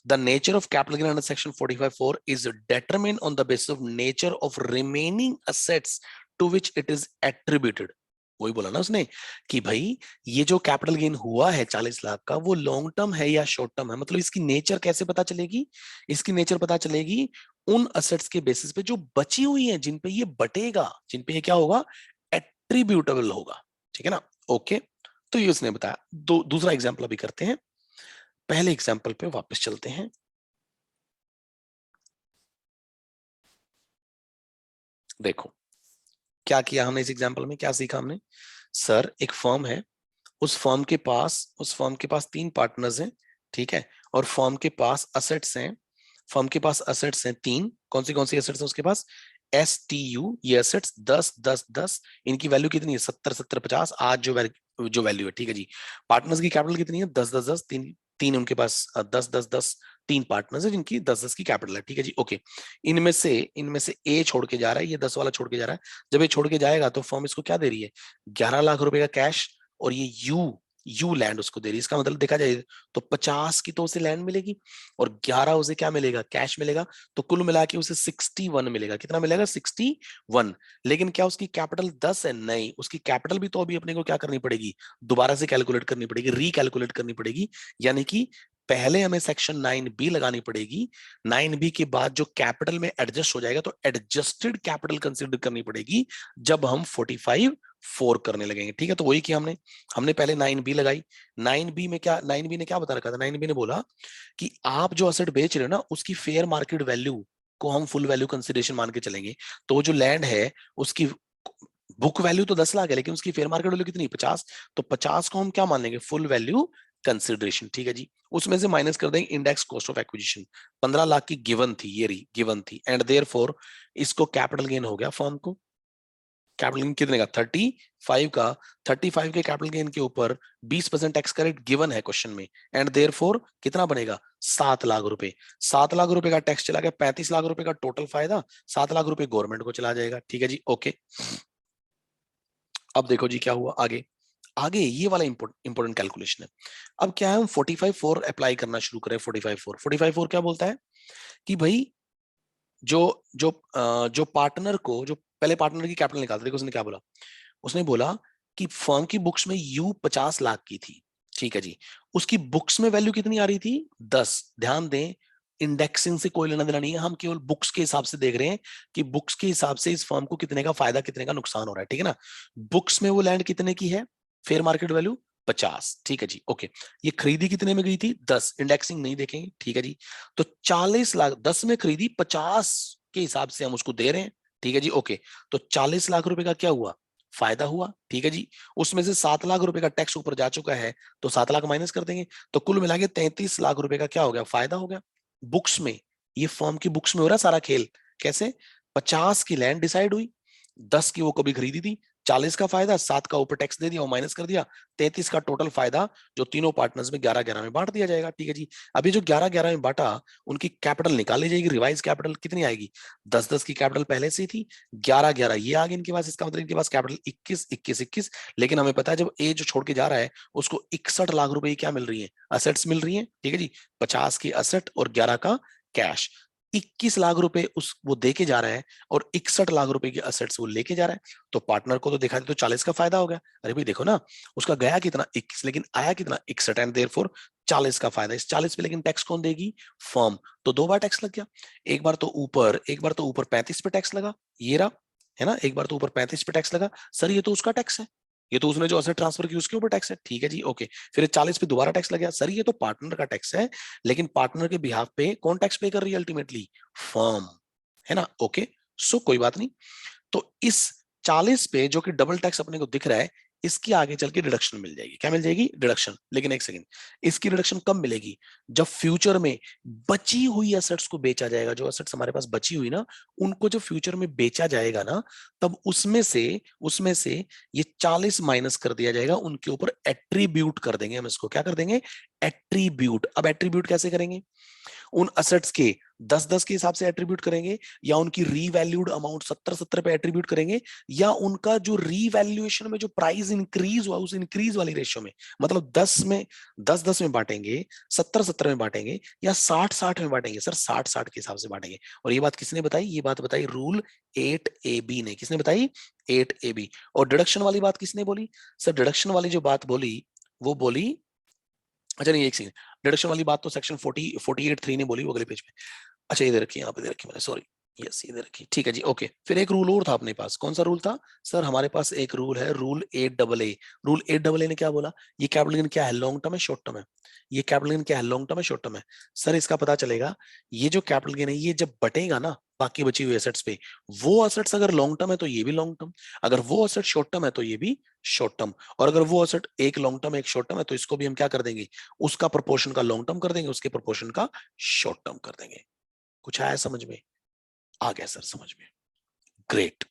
the nature of capital gain under section 45(4) is determined on the basis of nature of remaining assets to which it is attributed. वही बोला ना उसने कि भाई ये जो कैपिटल गेन हुआ है 40 लाख का, वो लॉन्ग टर्म है या शॉर्ट टर्म है। मतलब इसकी नेचर कैसे पता चलेगी? इसकी नेचर पता चलेगी उन असेट्स के बेसिस पे जो बची हुई है, जिन पे ये बटेगा, जिन पे ये क्या होगा, एट्रीब्यूटेबल होगा। ठीक है ना? ओके, तो ये उसने बताया। दूसरा एग्जाम्पल अभी करते हैं, पहले एग्जाम्पल पे वापस चलते हैं। देखो क्या किया हमने इस एग्जाम्पल में, क्या सीखा हमने। सर एक फर्म है, उस फर्म के पास 3 पार्टनर्स हैं, ठीक है, और फर्म के पास असेट्स हैं 3। कौन सी असेट्स है उसके पास? STU, ये असेट्स 10 10 10, इनकी वैल्यू कितनी है? 70 70 50 आज जो वैल्यू है। ठीक है जी। पार्टनर्स की कैपिटल कितनी है? 10 10 10, तीन तीन उनके पास 10 10 10, 3 पार्टनर्स है जिनकी 10 10 की कैपिटल है। ठीक है जी, ओके। इनमें से ए छोड़ के जा रहा है, ये 10 वाला छोड़ के जा रहा है। जब ये छोड़ के जाएगा तो फर्म इसको क्या दे रही है? 11 लाख रुपए का कैश, और ये यू लैंड उसको दे रही है। इसका मतलब देखा जाए तो 50 की तो उसे लैंड मिलेगी और 11 उसे क्या मिलेगा? कैश मिलेगा। तो कुल मिला के उसे 61 मिलेगा। कितना मिलेगा? 61। लेकिन क्या उसकी कैपिटल 10 है? नहीं, उसकी कैपिटल भी तो अभी अपने को क्या करनी पड़ेगी? दोबारा से कैलकुलेट करनी पड़ेगी, रिकैलकुलेट करनी पड़ेगी। यानी कि पहले हमें सेक्शन 9B लगानी पड़ेगी। 9B के बाद जो कैपिटल में एडजस्ट हो जाएगा, तो एडजस्टेड कैपिटल कंसिडर करनी पड़ेगी जब हम 45(4) करने लगेंगे। ठीक है, तो वही किया हमने। हमने पहले 9B लगाई। 9B ने क्या बता रखा था? 9B ने बोला कि आप जो असेट बेच रहे हो ना, उसकी फेयर मार्केट वैल्यू को हम फुल वैल्यू कंसिडरेशन मान के चलेंगे। तो वो जो लैंड है उसकी बुक वैल्यू तो 10 लाख है, लेकिन उसकी फेयर मार्केट वैल्यू कितनी? 50। तो 50 को हम क्या मान लेंगे? Full value consideration. ठीक है जी। उसमें से माइनस कर देंगे index cost of acquisition. 15 lakh की गिवन थी, ये रही गिवन थी, एंड देयरफॉर इसको कैपिटल गेन हो गया फर्म को। कैपिटल गेन कितने का? 35 का। 35 के कैपिटल गेन के ऊपर 20% टैक्स का रेट गिवन है क्वेश्चन में, एंड देयरफॉर कितना बनेगा? 7 लाख रुपए। 7 लाख रुपए का टैक्स चला गया, 35 लाख रुपए का टोटल फायदा, 7 लाख रुपए गवर्नमेंट को चला जाएगा। ठीक है जी, ओके। अब देखो जी क्या हुआ आगे। आगे ये वाला इंपॉर्टेंट कैलकुलेशन है। अब क्या है, हम 45(4) अप्लाई करना शुरू करें। 45(4) क्या बोलता है कि भाई जो जो पार्टनर को, जो पहले पार्टनर की कैपिटल निकालते, देखो उसने क्या बोला। उसने बोला कि फर्म की बुक्स में यू 50 लाख की थी। ठीक है जी। उसकी बुक्स में वैल्यू कितनी आ रही थी? 10। ध्यान दें, इंडेक्सिंग से कोई लेना देना नहीं है, हम केवल बुक्स के हिसाब से देख रहे हैं कि बुक्स के हिसाब से इस फर्म को कितने का फायदा, कितने का नुकसान हो रहा है। ठीक है ना? बुक्स में वो लैंड कितने की है? Fair market value 50। ठीक है जी, ओके। ये खरीदी कितने में गई थी? 10। इंडेक्सिंग नहीं देखेंगे। ठीक है जी। तो 40 लाख 10 में खरीदी, 50 के हिसाब से हम उसको दे रहे हैं। ठीक है जी, ओके। तो 40 लाख रुपए का क्या हुआ? फायदा हुआ। ठीक है जी। उसमें से 7 लाख रुपए का टैक्स ऊपर जा चुका है, तो 7 लाख माइनस कर देंगे, तो कुल मिला के 33 लाख रुपए का क्या हो गया? फायदा हो गया। बुक्स में, ये फर्म की बुक्स में हो रहा है सारा खेल। कैसे? 50 की लैंड डिसाइड हुई, 10 की वो कभी खरीदी थी, 40 का फायदा, 7 का ऊपर टैक्स दे दिया और माइनस कर दिया, 33 का टोटल फायदा जो तीनों पार्टनर्स में 11 11 में बांट दिया जाएगा। ठीक है जी। अभी जो 11 11 में बांटा, उनकी कैपिटल निकाली जाएगी। रिवाइज कैपिटल कितनी आएगी? 10 10 की कैपिटल पहले से ही थी, 11 11 ये आ गए इनके पास। इसका मतलब इनके पास कैपिटल 21 लेकिन हमें पता है जब ए जो छोड़ के जा रहा है उसको 61 लाख रुपए की क्या मिल रही है? असेट्स मिल रही है। ठीक है जी। 50 की असेट और 11 का कैश। 21 लाख रुपए उस वो दे के जा रहा है और 61 लाख रुपए की असेट्स वो लेके जा रहा है, तो पार्टनर को तो दिखा दे तो 40 का फायदा हो गया। अरे भाई देखो ना, उसका गया कितना 21, लेकिन आया कितना 61, एंड देयरफॉर 40 का फायदा। इस 40 पे लेकिन टैक्स कौन देगी? फर्म। तो दो बार टैक्स लग गया, एक बार तो ऊपर 35 पे टैक्स लगा, ये रहा, है ना, एक बार तो ऊपर 35 पे टैक्स लगा, सर ये तो उसका टैक्स है, ये तो उसने जो असेट ट्रांसफर की उसके ऊपर टैक्स है, ठीक है जी, ओके। फिर 40 पे दोबारा टैक्स लग गया, सर ये तो पार्टनर का टैक्स है, लेकिन पार्टनर के बिहाफ पे कौन टैक्स पे कर रही है अल्टीमेटली? फर्म, है ना, ओके। सो कोई बात नहीं। तो इस 40 पे जो कि डबल टैक्स अपने को दिख रहा है, इसकी आगे चल के डिडक्शन मिल जाएगी। क्या मिल जाएगी? डिडक्शन। लेकिन एक सेकंड, इसकी डिडक्शन कब मिलेगी? जब फ्यूचर में बची हुई एसेट्स को बेचा जाएगा, जो एसेट्स हमारे पास बची हुई ना, उनको जो फ्यूचर में बेचा जाएगा ना, तब उसमें से ये 40 माइनस कर दिया जाएगा, उनके ऊपर एट्रीब्यूट कर देंगे हम इसको। क्या कर देंगे? एट्रीब्यूट। अब एट्रीब्यूट कैसे करेंगे? उन असेट्स के 10-10 के हिसाब से एट्रीब्यूट करेंगे, या उनकी रीवैल्यूड अमाउंट 70-70 पे एट्रीब्यूट करेंगे, या उनका जो रीवैल्यूएशन में जो प्राइस इंक्रीज हुआ उस इंक्रीज वाली रेशियो में, मतलब 10 में बांटेंगे, 70-70 में बांटेंगे, या 60-60 में बांटेंगे? सर 60-60 के हिसाब से बांटेंगे। और ये बात किसने बताई? ये बात बताई रूल 8AB ने। किसने बताई? 8AB। और डिडक्शन वाली बात किसने बोली? सर डिडक्शन वाली जो बात बोली, वो बोली, अच्छा नहीं एक सेकंड, डिडक्शन वाली बात तो सेक्शन 48(3) ने बोली, वो अगले पेज पे। अच्छा ये दे रखी है, यहाँ पे दे रखी है मैंने, सॉरी। यस ये दे रखी है, ठीक है जी, ओके। फिर एक रूल और था अपने पास, कौन सा रूल था? सर हमारे पास एक रूल है, रूल 8AA। रूल 8AA ने क्या बोला? ये कैपिटल गेन क्या है? लॉन्ग टर्म है, शॉर्ट टर्म है? ये कैपिटल गेन क्या है? लॉन्ग टर्म है, शॉर्ट टर्म है? सर इसका पता चलेगा, ये जो कैपिटल गेन है ये जब बटेगा ना बाकी बची हुई एसेट्स पे, वो एसेट्स अगर लॉन्ग टर्म है तो ये भी लॉन्ग टर्म, अगर वो एसेट शॉर्ट टर्म है तो ये भी शॉर्ट टर्म, और अगर वो एसेट एक लॉन्ग टर्म एक शॉर्ट टर्म है तो इसको भी हम क्या कर देंगे? उसका प्रोपोर्शन का लॉन्ग टर्म कर देंगे, उसके प्रोपोर्शन का शॉर्ट टर्म कर देंगे। कुछ आया समझ में? आ गया सर समझ में, ग्रेट।